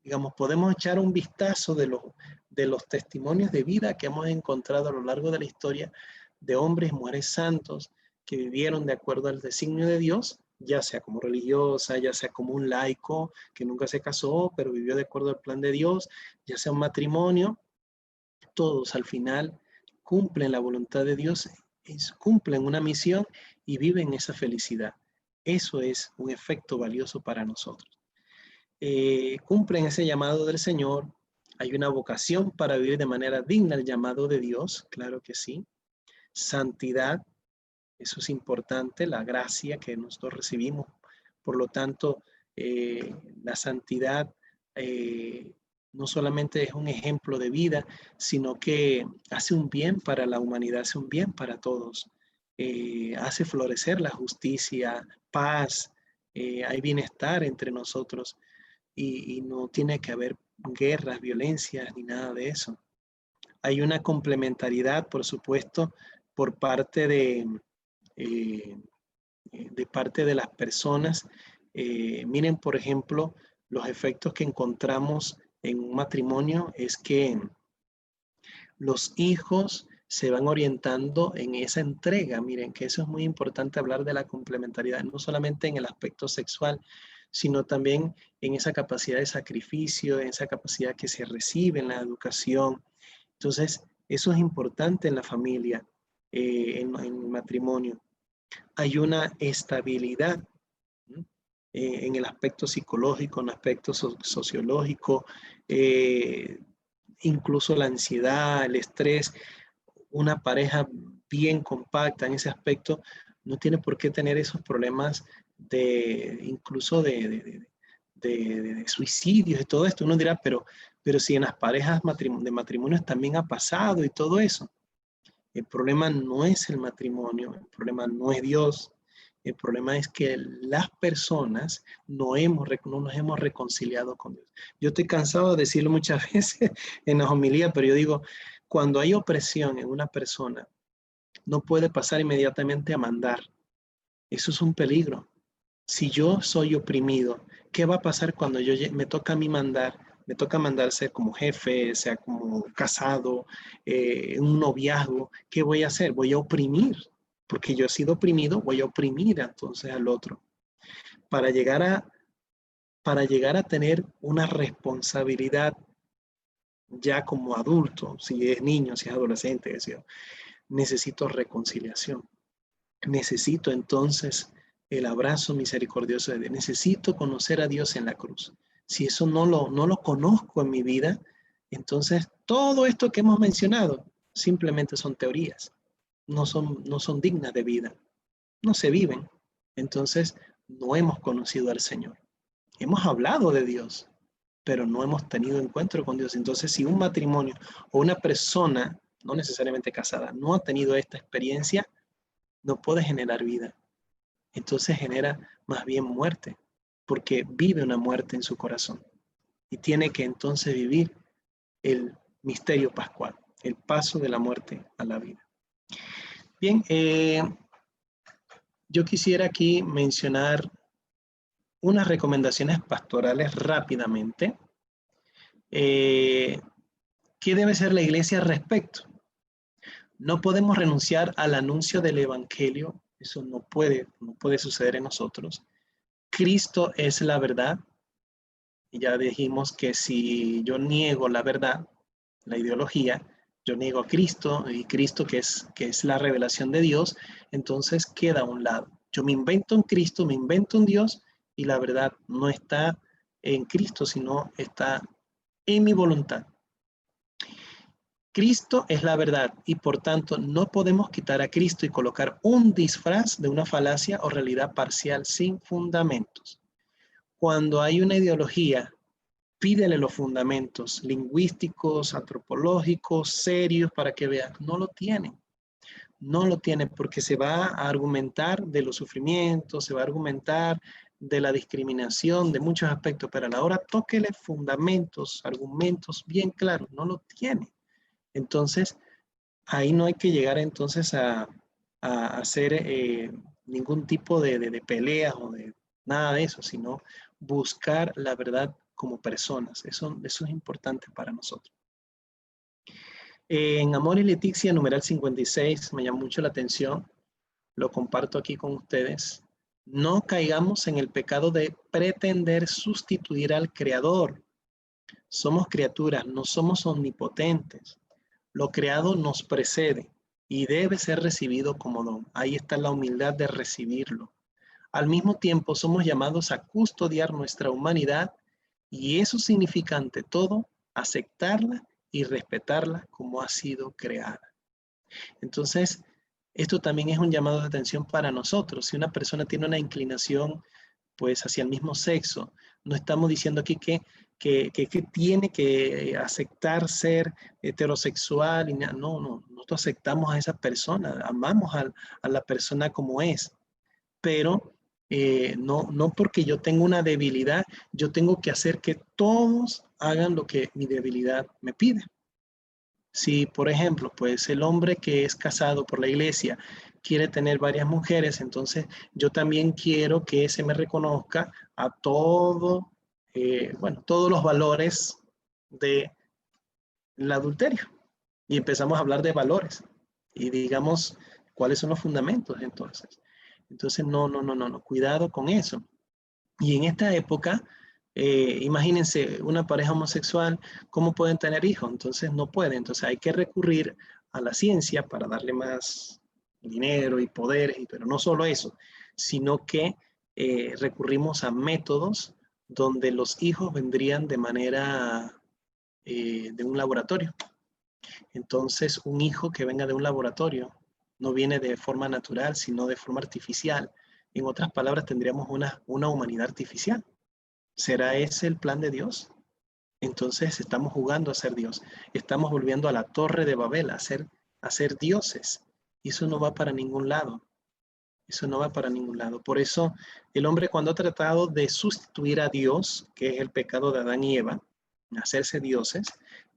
digamos, podemos echar un vistazo de los testimonios de vida que hemos encontrado a lo largo de la historia de hombres y mujeres santos que vivieron de acuerdo al designio de Dios, ya sea como religiosa, ya sea como un laico que nunca se casó, pero vivió de acuerdo al plan de Dios, ya sea un matrimonio, todos al final cumplen la voluntad de Dios, cumplen una misión y viven esa felicidad. Eso es un efecto valioso para nosotros. Cumplen ese llamado del Señor. Hay una vocación para vivir de manera digna el llamado de Dios, claro que sí. Santidad, eso es importante, la gracia que nosotros recibimos. Por lo tanto, la santidad no solamente es un ejemplo de vida, sino que hace un bien para la humanidad, hace un bien para todos. Hace florecer la justicia, paz, hay bienestar entre nosotros y no tiene que haber guerras, violencias ni nada de eso. Hay una complementariedad, por supuesto, por parte de parte de las personas. Miren, por ejemplo, los efectos que encontramos en un matrimonio es que los hijos se van orientando en esa entrega. Miren, que eso es muy importante, hablar de la complementariedad, no solamente en el aspecto sexual, sino también en esa capacidad de sacrificio, en esa capacidad que se recibe en la educación. Entonces, eso es importante en la familia, en el matrimonio. Hay una estabilidad en el aspecto psicológico, en el aspecto sociológico, incluso la ansiedad, el estrés. Una pareja bien compacta en ese aspecto no tiene por qué tener esos problemas incluso de suicidios y todo esto. Uno dirá, pero si en las parejas de matrimonios también ha pasado y todo eso. El problema no es el matrimonio, el problema no es Dios. El problema es que las personas no nos hemos reconciliado con Dios. Yo estoy cansado de decirlo muchas veces en la homilía, pero yo digo, cuando hay opresión en una persona, no puede pasar inmediatamente a mandar. Eso es un peligro. Si yo soy oprimido, ¿qué va a pasar cuando me toca a mí mandar? Me toca mandar, sea como jefe, sea como casado, un noviazgo. ¿Qué voy a hacer? Voy a oprimir, porque yo he sido oprimido, voy a oprimir entonces al otro. Para llegar a tener una responsabilidad ya como adulto, si es niño, si es adolescente, necesito reconciliación. Necesito entonces el abrazo misericordioso de Dios. Necesito conocer a Dios en la cruz. Si eso no lo conozco en mi vida, entonces todo esto que hemos mencionado simplemente son teorías. No son dignas de vida. No se viven. Entonces no hemos conocido al Señor. Hemos hablado de Dios, pero no hemos tenido encuentro con Dios. Entonces, si un matrimonio o una persona, no necesariamente casada, no ha tenido esta experiencia, no puede generar vida. Entonces genera más bien muerte, porque vive una muerte en su corazón. Y tiene que entonces vivir el misterio pascual, el paso de la muerte a la vida. Bien, yo quisiera aquí mencionar unas recomendaciones pastorales rápidamente. ¿Qué debe ser la iglesia al respecto? No podemos renunciar al anuncio del evangelio. Eso no puede suceder en nosotros. Cristo es la verdad. Y ya dijimos que si yo niego la verdad, la ideología, yo niego a Cristo, y Cristo que es la revelación de Dios, entonces queda a un lado. Yo me invento un Cristo, me invento un Dios, y la verdad no está en Cristo, sino está en mi voluntad. Cristo es la verdad y por tanto no podemos quitar a Cristo y colocar un disfraz de una falacia o realidad parcial sin fundamentos. Cuando hay una ideología, pídele los fundamentos lingüísticos, antropológicos, serios para que vean. No lo tienen. No lo tienen porque se va a argumentar de los sufrimientos, se va a argumentar de la discriminación, de muchos aspectos, pero a la hora tóquele fundamentos, argumentos bien claros. No lo tiene. Entonces, ahí no hay que llegar entonces a hacer ningún tipo de peleas o de nada de eso, sino buscar la verdad como personas. Eso es importante para nosotros. En Amor y Leticia, numeral 56, me llamó mucho la atención, lo comparto aquí con ustedes. No caigamos en el pecado de pretender sustituir al Creador. Somos criaturas, no somos omnipotentes. Lo creado nos precede y debe ser recibido como don. Ahí está la humildad de recibirlo. Al mismo tiempo, somos llamados a custodiar nuestra humanidad y eso significa ante todo aceptarla y respetarla como ha sido creada. Entonces, esto también es un llamado de atención para nosotros. Si una persona tiene una inclinación pues hacia el mismo sexo, no estamos diciendo aquí que tiene que aceptar ser heterosexual. Y no, nosotros aceptamos a esa persona, amamos a la persona como es, pero no porque yo tengo una debilidad, yo tengo que hacer que todos hagan lo que mi debilidad me pide. Si, por ejemplo, pues el hombre que es casado por la iglesia quiere tener varias mujeres, entonces yo también quiero que se me reconozca a todo, bueno, todos los valores del adulterio. Y empezamos a hablar de valores y digamos cuáles son los fundamentos entonces. Entonces, no, cuidado con eso. Y en esta época, imagínense una pareja homosexual, ¿cómo pueden tener hijos? Entonces no pueden. Entonces hay que recurrir a la ciencia para darle más dinero y poder, pero no solo eso, sino que recurrimos a métodos donde los hijos vendrían de manera de un laboratorio. Entonces, un hijo que venga de un laboratorio no viene de forma natural, sino de forma artificial. En otras palabras, tendríamos una humanidad artificial. ¿Será ese el plan de Dios? Entonces estamos jugando a ser Dios. Estamos volviendo a la torre de Babel, a ser dioses. Y eso no va para ningún lado. Eso no va para ningún lado. Por eso el hombre, cuando ha tratado de sustituir a Dios, que es el pecado de Adán y Eva, hacerse dioses,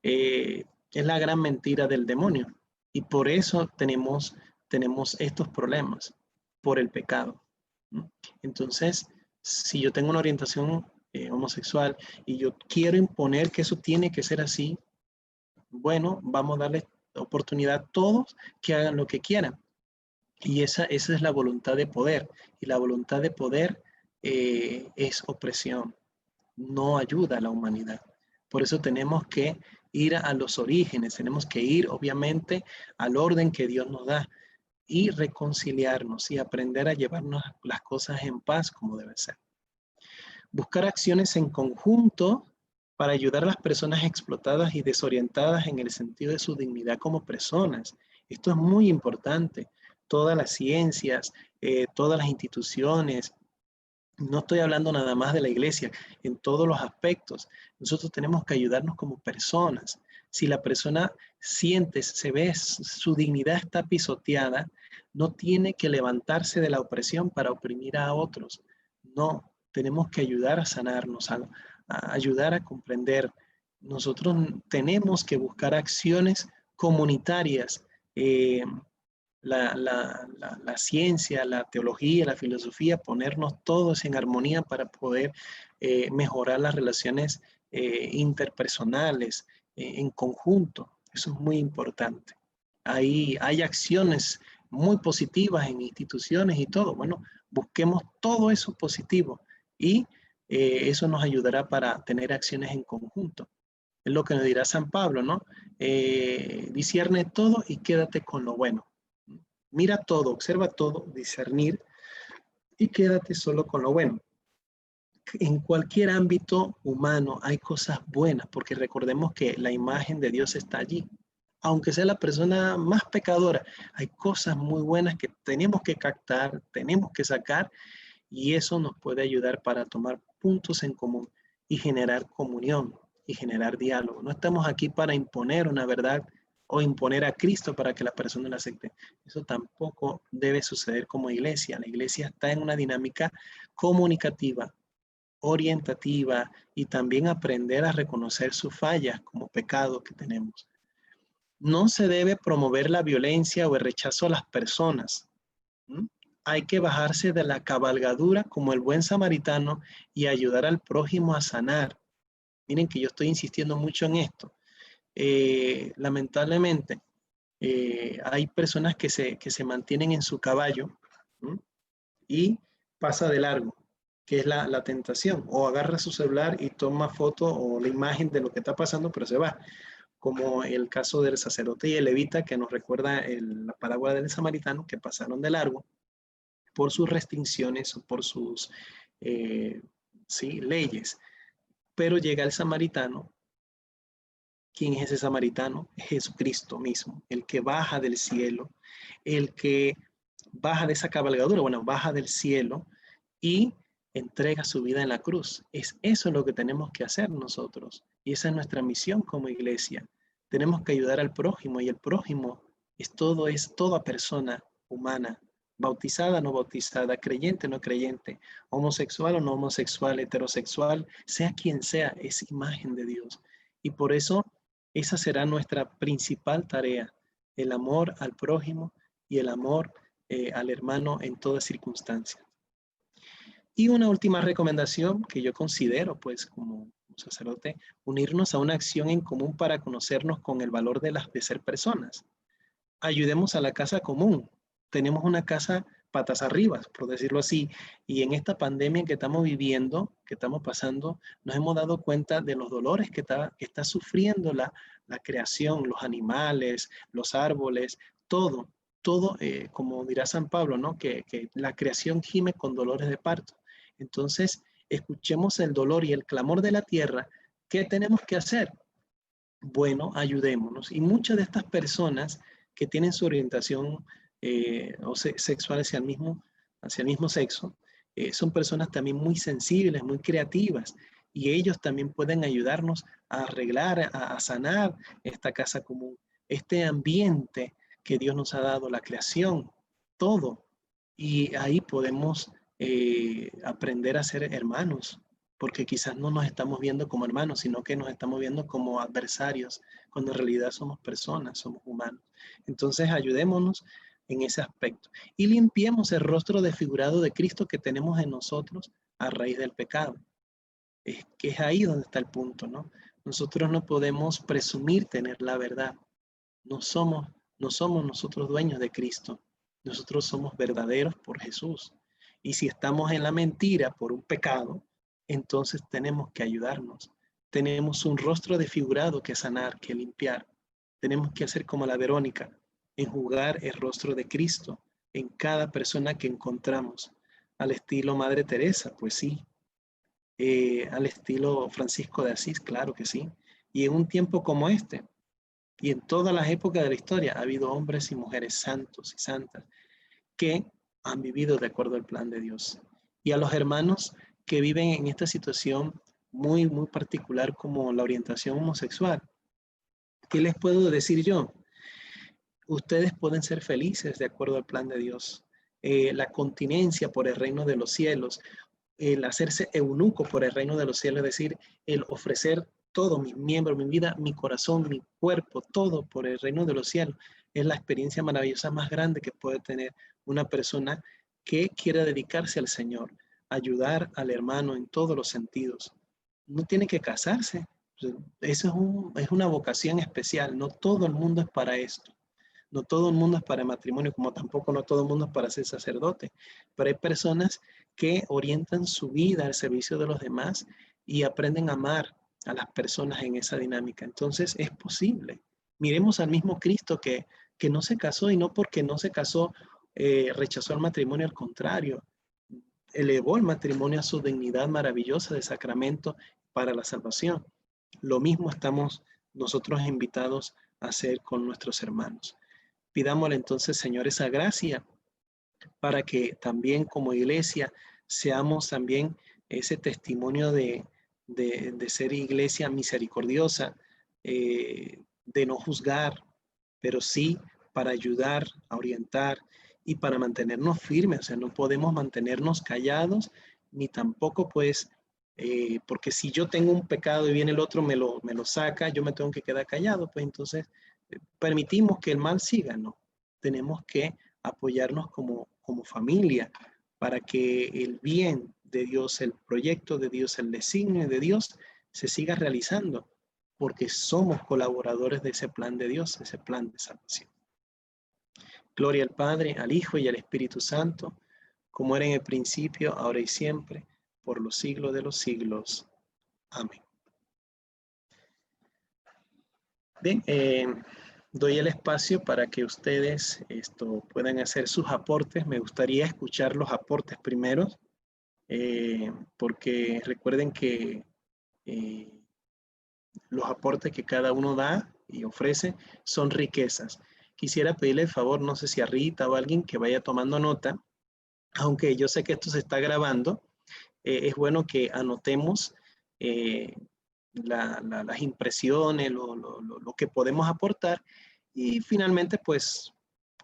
es la gran mentira del demonio. Y por eso tenemos estos problemas, por el pecado. Entonces, si yo tengo una orientación homosexual y yo quiero imponer que eso tiene que ser así, bueno, vamos a darle oportunidad a todos que hagan lo que quieran. Y esa es la voluntad de poder. Y la voluntad de poder es opresión, no ayuda a la humanidad. Por eso tenemos que ir a los orígenes, tenemos que ir obviamente al orden que Dios nos da y reconciliarnos y aprender a llevarnos las cosas en paz como debe ser. Buscar acciones en conjunto para ayudar a las personas explotadas y desorientadas en el sentido de su dignidad como personas. Esto es muy importante. Todas las ciencias, todas las instituciones, no estoy hablando nada más de la iglesia, en todos los aspectos. Nosotros tenemos que ayudarnos como personas. Si la persona siente, se ve, su dignidad está pisoteada, no tiene que levantarse de la opresión para oprimir a otros. No, tenemos que ayudar a sanarnos, a ayudar a comprender. Nosotros tenemos que buscar acciones comunitarias. La ciencia, la teología, la filosofía, ponernos todos en armonía para poder mejorar las relaciones interpersonales en conjunto. Eso es muy importante. Hay acciones muy positivas en instituciones y todo. Bueno, busquemos todo eso positivo y eso nos ayudará para tener acciones en conjunto. Es lo que nos dirá San Pablo, ¿no? Discierne todo y quédate con lo bueno. Mira todo, observa todo, discernir y quédate solo con lo bueno. En cualquier ámbito humano hay cosas buenas, porque recordemos que la imagen de Dios está allí. Aunque sea la persona más pecadora, hay cosas muy buenas que tenemos que captar, tenemos que sacar, y eso nos puede ayudar para tomar puntos en común y generar comunión y generar diálogo. No estamos aquí para imponer una verdad o imponer a Cristo para que la persona la acepte. Eso tampoco debe suceder como iglesia. La iglesia está en una dinámica comunicativa, orientativa y también aprender a reconocer sus fallas como pecado que tenemos. No se debe promover la violencia o el rechazo a las personas. Hay que bajarse de la cabalgadura como el buen samaritano y ayudar al prójimo a sanar. Miren que yo estoy insistiendo mucho en esto. Lamentablemente, hay personas que se mantienen en su caballo y pasa de largo, que es la tentación. O agarra su celular y toma foto o la imagen de lo que está pasando, pero se va. Como el caso del sacerdote y el levita, que nos recuerda la parábola del samaritano, que pasaron de largo por sus restricciones o por sus leyes. Pero llega el samaritano. ¿Quién es ese samaritano? Es Jesucristo mismo, el que baja del cielo, el que baja de esa cabalgadura, bueno, baja del cielo y entrega su vida en la cruz. Es eso lo que tenemos que hacer nosotros. Y esa es nuestra misión como iglesia. Tenemos que ayudar al prójimo y el prójimo es toda persona humana, bautizada o no bautizada, creyente o no creyente, homosexual o no homosexual, heterosexual, sea quien sea, es imagen de Dios. Y por eso Esa será nuestra principal tarea, el amor al prójimo y el amor al hermano en toda circunstancia. Y una última recomendación que yo considero, pues como sacerdote, unirnos a una acción en común para conocernos con el valor de ser personas. Ayudemos a la casa común. Tenemos una casa patas arriba, por decirlo así, y en esta pandemia que estamos viviendo, que estamos pasando, nos hemos dado cuenta de los dolores que está sufriendo la creación, los animales, los árboles, todo, como dirá San Pablo, ¿no? Que la creación gime con dolores de parto. Entonces, escuchemos el dolor y el clamor de la tierra. ¿Qué tenemos que hacer? Bueno, ayudémonos. Y muchas de estas personas que tienen su orientación sexual hacia el mismo sexo, son personas también muy sensibles, muy creativas, y ellos también pueden ayudarnos a arreglar, a sanar esta casa común, este ambiente que Dios nos ha dado, la creación, todo. Y ahí podemos aprender a ser hermanos, porque quizás no nos estamos viendo como hermanos, sino que nos estamos viendo como adversarios, cuando en realidad somos personas, somos humanos. Entonces ayudémonos en ese aspecto y limpiemos el rostro desfigurado de Cristo que tenemos en nosotros a raíz del pecado. Que es ahí donde está el punto, ¿no? Nosotros no podemos presumir tener la verdad. No somos nosotros dueños de Cristo. Nosotros somos verdaderos por Jesús. Y si estamos en la mentira por un pecado, entonces tenemos que ayudarnos. Tenemos un rostro desfigurado que sanar, que limpiar. Tenemos que hacer como la Verónica, enjugar el rostro de Cristo en cada persona que encontramos. Al estilo Madre Teresa, pues sí. Al estilo Francisco de Asís, claro que sí. Y en un tiempo como este, y en todas las épocas de la historia, ha habido hombres y mujeres santos y santas que han vivido de acuerdo al plan de Dios. Y a los hermanos que viven en esta situación muy, muy particular como la orientación homosexual, ¿qué les puedo decir yo? Ustedes pueden ser felices de acuerdo al plan de Dios. La continencia por el reino de los cielos, el hacerse eunuco por el reino de los cielos, es decir, el ofrecer todo, mis miembros, mi vida, mi corazón, mi cuerpo, todo por el reino de los cielos, es la experiencia maravillosa más grande que puede tener una persona que quiera dedicarse al Señor, ayudar al hermano en todos los sentidos. No tiene que casarse. Eso es una vocación especial. No todo el mundo es para esto. No todo el mundo es para el matrimonio, como tampoco no todo el mundo es para ser sacerdote. Pero hay personas que orientan su vida al servicio de los demás y aprenden a amar a las personas en esa dinámica. Entonces es posible. Miremos al mismo Cristo que no se casó, y no porque no se casó rechazó el matrimonio, al contrario, elevó el matrimonio a su dignidad maravillosa de sacramento para la salvación. Lo mismo estamos nosotros invitados a hacer con nuestros hermanos. Pidámosle entonces, Señor, esa gracia para que también como iglesia seamos también ese testimonio de ser iglesia misericordiosa, de no juzgar, pero sí para ayudar, a orientar y para mantenernos firmes. O sea, no podemos mantenernos callados, ni tampoco pues, porque si yo tengo un pecado y viene el otro, me lo saca, yo me tengo que quedar callado, pues entonces permitimos que el mal siga, ¿no? Tenemos que apoyarnos como familia para que el bien de Dios, el proyecto de Dios, el designio de Dios se siga realizando, porque somos colaboradores de ese plan de Dios, ese plan de salvación. Gloria al Padre, al Hijo y al Espíritu Santo, como era en el principio, ahora y siempre, por los siglos de los siglos. Amén. Bien, doy el espacio para que ustedes puedan hacer sus aportes. Me gustaría escuchar los aportes primero, porque recuerden que los aportes que cada uno da y ofrece son riquezas. Quisiera pedirle el favor, no sé si a Rita o a alguien que vaya tomando nota, aunque yo sé que esto se está grabando, es bueno que anotemos las impresiones, lo que podemos aportar, y finalmente pues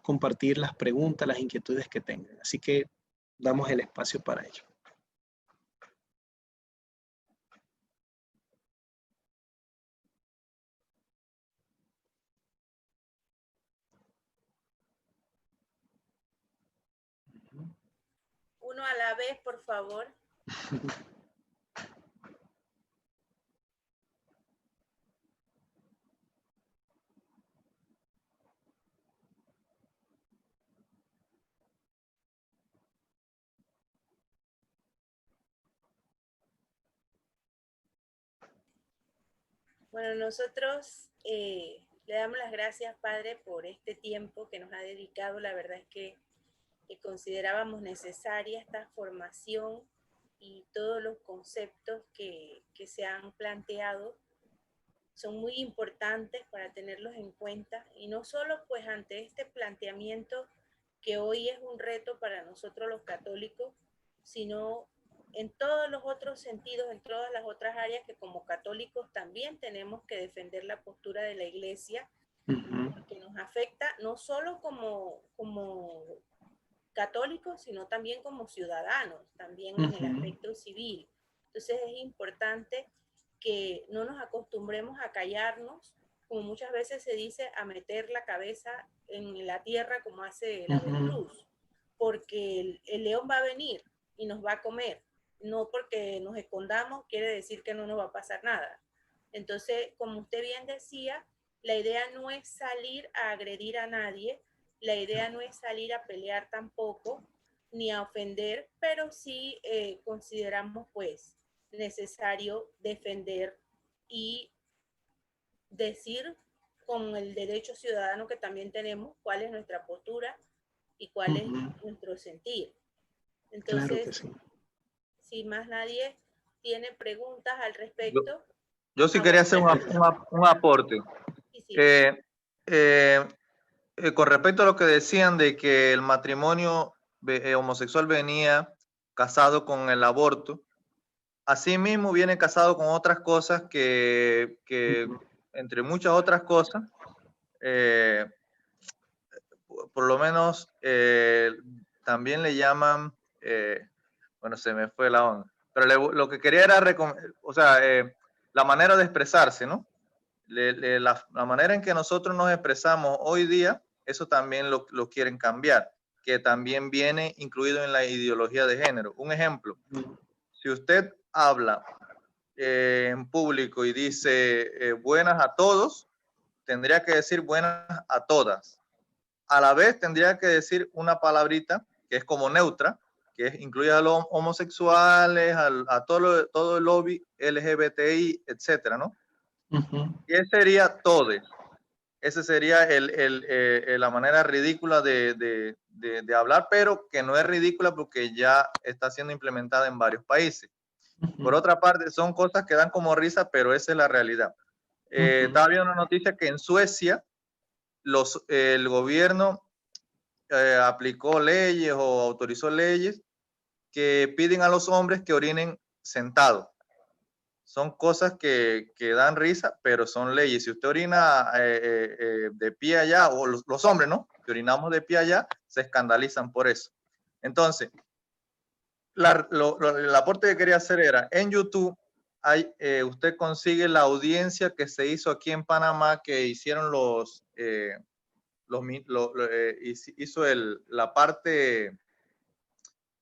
compartir las preguntas, las inquietudes que tengan. Así que damos el espacio para ello. a la vez, por favor. Bueno, nosotros le damos las gracias, Padre, por este tiempo que nos ha dedicado. La verdad es que considerábamos necesaria esta formación y todos los conceptos que se han planteado son muy importantes para tenerlos en cuenta, y no solo pues ante este planteamiento que hoy es un reto para nosotros los católicos, sino en todos los otros sentidos, en todas las otras áreas que como católicos también tenemos que defender la postura de la Iglesia, porque nos afecta no solo como católicos, sino también como ciudadanos, también en el aspecto civil. Entonces es importante que no nos acostumbremos a callarnos, como muchas veces se dice, a meter la cabeza en la tierra como hace la avestruz, porque el león va a venir y nos va a comer. No porque nos escondamos quiere decir que no nos va a pasar nada. Entonces, como usted bien decía, la idea no es salir a agredir a nadie, la idea no es salir a pelear tampoco, ni a ofender, pero sí consideramos pues necesario defender y decir con el derecho ciudadano que también tenemos cuál es nuestra postura y cuál es nuestro sentir. Entonces, claro que sí. Si más nadie tiene preguntas al respecto. Yo sí quería hacer un aporte. Sí, sí. Con respecto a lo que decían de que el matrimonio homosexual venía casado con el aborto, asimismo viene casado con otras cosas que entre muchas otras cosas, por lo menos también le llaman, bueno, se me fue la onda, pero lo que quería era, la manera de expresarse, ¿no? La manera en que nosotros nos expresamos hoy día, eso también lo quieren cambiar, que también viene incluido en la ideología de género. Un ejemplo, si usted habla en público y dice buenas a todos, tendría que decir buenas a todas. A la vez tendría que decir una palabrita que es como neutra, que incluye a los homosexuales, a todo el lobby LGBTI, etcétera, ¿no? Y ese sería todes. Esa sería la manera ridícula de hablar, pero que no es ridícula porque ya está siendo implementada en varios países. Por otra parte, son cosas que dan como risa, pero esa es la realidad. Estaba viendo una noticia que en Suecia el gobierno aplicó leyes o autorizó leyes que piden a los hombres que orinen sentados. Son cosas que dan risa, pero son leyes. Si usted orina de pie allá, o los hombres, ¿no? Que orinamos de pie allá, se escandalizan por eso. Entonces, el aporte que quería hacer era, en YouTube, usted consigue la audiencia que se hizo aquí en Panamá, que hicieron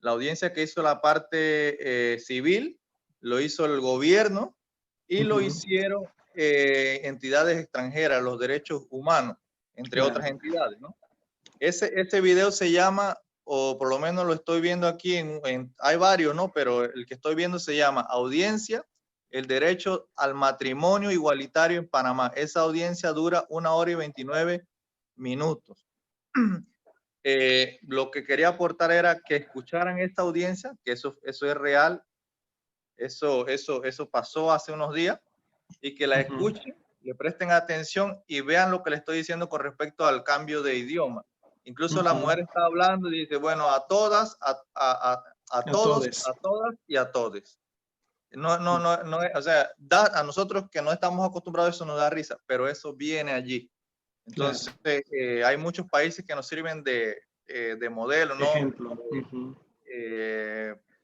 la audiencia que hizo la parte civil, lo hizo el gobierno y lo hicieron entidades extranjeras, los derechos humanos, entre otras entidades, ¿no? Ese video se llama, o por lo menos lo estoy viendo aquí, hay varios, ¿no? Pero el que estoy viendo se llama Audiencia, el derecho al matrimonio igualitario en Panamá. Esa audiencia dura 1 hora y 29 minutos. Lo que quería aportar era que escucharan esta audiencia, que eso es real, eso pasó hace unos días, y que la escuchen, le presten atención y vean lo que le estoy diciendo con respecto al cambio de idioma. Incluso la mujer está hablando y dice, bueno, a todas, a todos, a todas y a todes. No, o sea, a nosotros que no estamos acostumbrados a eso nos da risa, pero eso viene allí. Entonces, hay muchos países que nos sirven de modelo, ¿no? Ejemplo.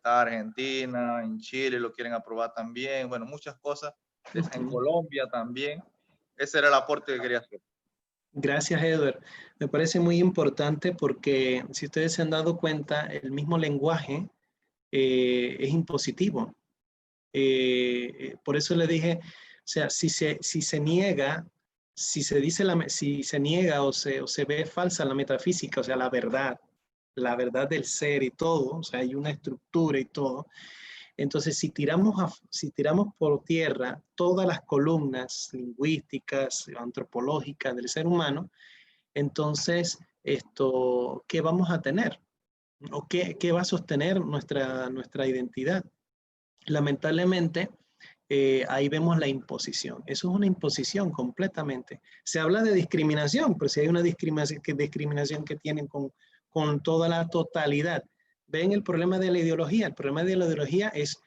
Argentina, en Chile lo quieren aprobar también. Bueno, muchas cosas. En Colombia también. Ese era el aporte que quería hacer. Gracias, Edward. Me parece muy importante porque si ustedes se han dado cuenta, el mismo lenguaje es impositivo. Por eso le dije, o sea, si se niega, si se dice si se niega o se ve falsa la metafísica, o sea, la verdad del ser y todo, o sea, hay una estructura y todo. Entonces, si tiramos por tierra todas las columnas lingüísticas, antropológicas del ser humano, entonces, ¿qué vamos a tener? ¿O qué va a sostener nuestra identidad? Lamentablemente, ahí vemos la imposición. Eso es una imposición completamente. Se habla de discriminación, pero si hay una discriminación que tienen con toda la totalidad. ¿Ven el problema de la ideología? El problema de la ideología es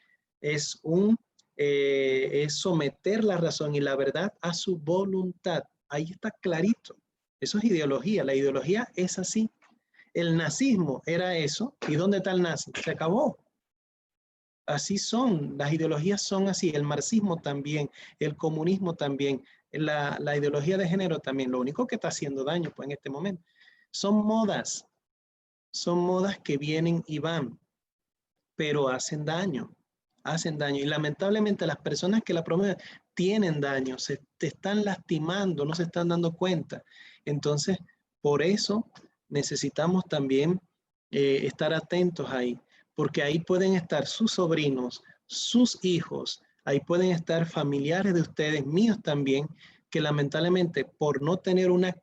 someter la razón y la verdad a su voluntad. Ahí está clarito. Eso es ideología. La ideología es así. El nazismo era eso. ¿Y dónde está el nazi? Se acabó. Así son, las ideologías son así, el marxismo también, el comunismo también, la ideología de género también. Lo único que está haciendo daño pues, en este momento son modas que vienen y van, pero hacen daño. Y lamentablemente las personas que la promueven tienen daño, te están lastimando, no se están dando cuenta. Entonces, por eso necesitamos también estar atentos ahí. Porque ahí pueden estar sus sobrinos, sus hijos, ahí pueden estar familiares de ustedes, míos también, que lamentablemente por no tener una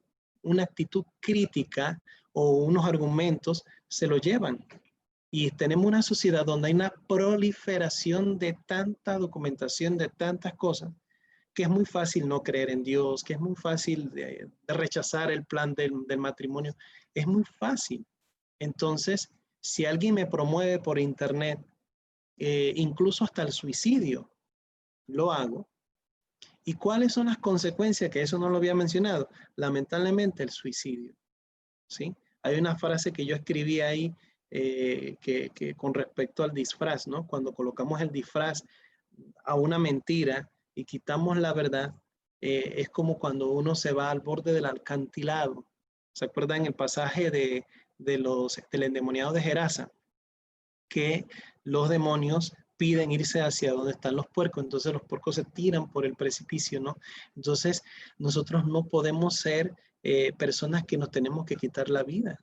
actitud crítica o unos argumentos, se lo llevan. Y tenemos una sociedad donde hay una proliferación de tanta documentación, de tantas cosas, que es muy fácil no creer en Dios, que es muy fácil de rechazar el plan del matrimonio. Es muy fácil. Entonces, si alguien me promueve por internet, incluso hasta el suicidio, lo hago. ¿Y cuáles son las consecuencias? Que eso no lo había mencionado. Lamentablemente, el suicidio. ¿Sí? Hay una frase que yo escribí ahí que con respecto al disfraz, ¿no? Cuando colocamos el disfraz a una mentira y quitamos la verdad, es como cuando uno se va al borde del acantilado. ¿Se acuerdan el pasaje del endemoniado de Gerasa? Que los demonios piden irse hacia donde están los puercos, entonces los puercos se tiran por el precipicio, ¿no? Entonces nosotros no podemos ser personas que nos tenemos que quitar la vida,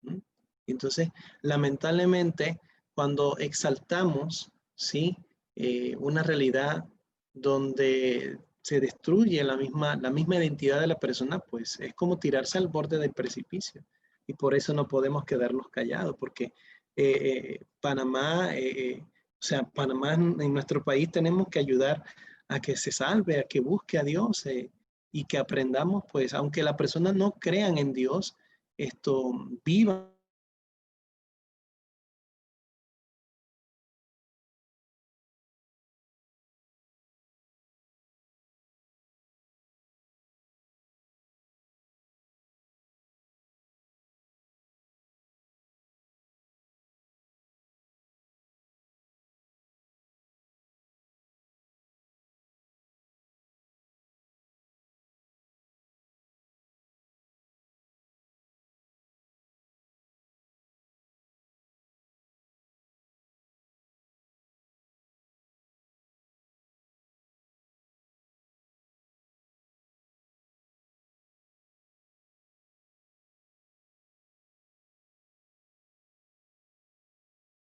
¿no? Entonces, lamentablemente, cuando exaltamos, ¿sí? Una realidad donde se destruye la misma identidad de la persona, pues es como tirarse al borde del precipicio. Y por eso no podemos quedarnos callados, porque Panamá, Panamá en nuestro país tenemos que ayudar a que se salve, a que busque a Dios y que aprendamos, pues, aunque las personas no crean en Dios, vivan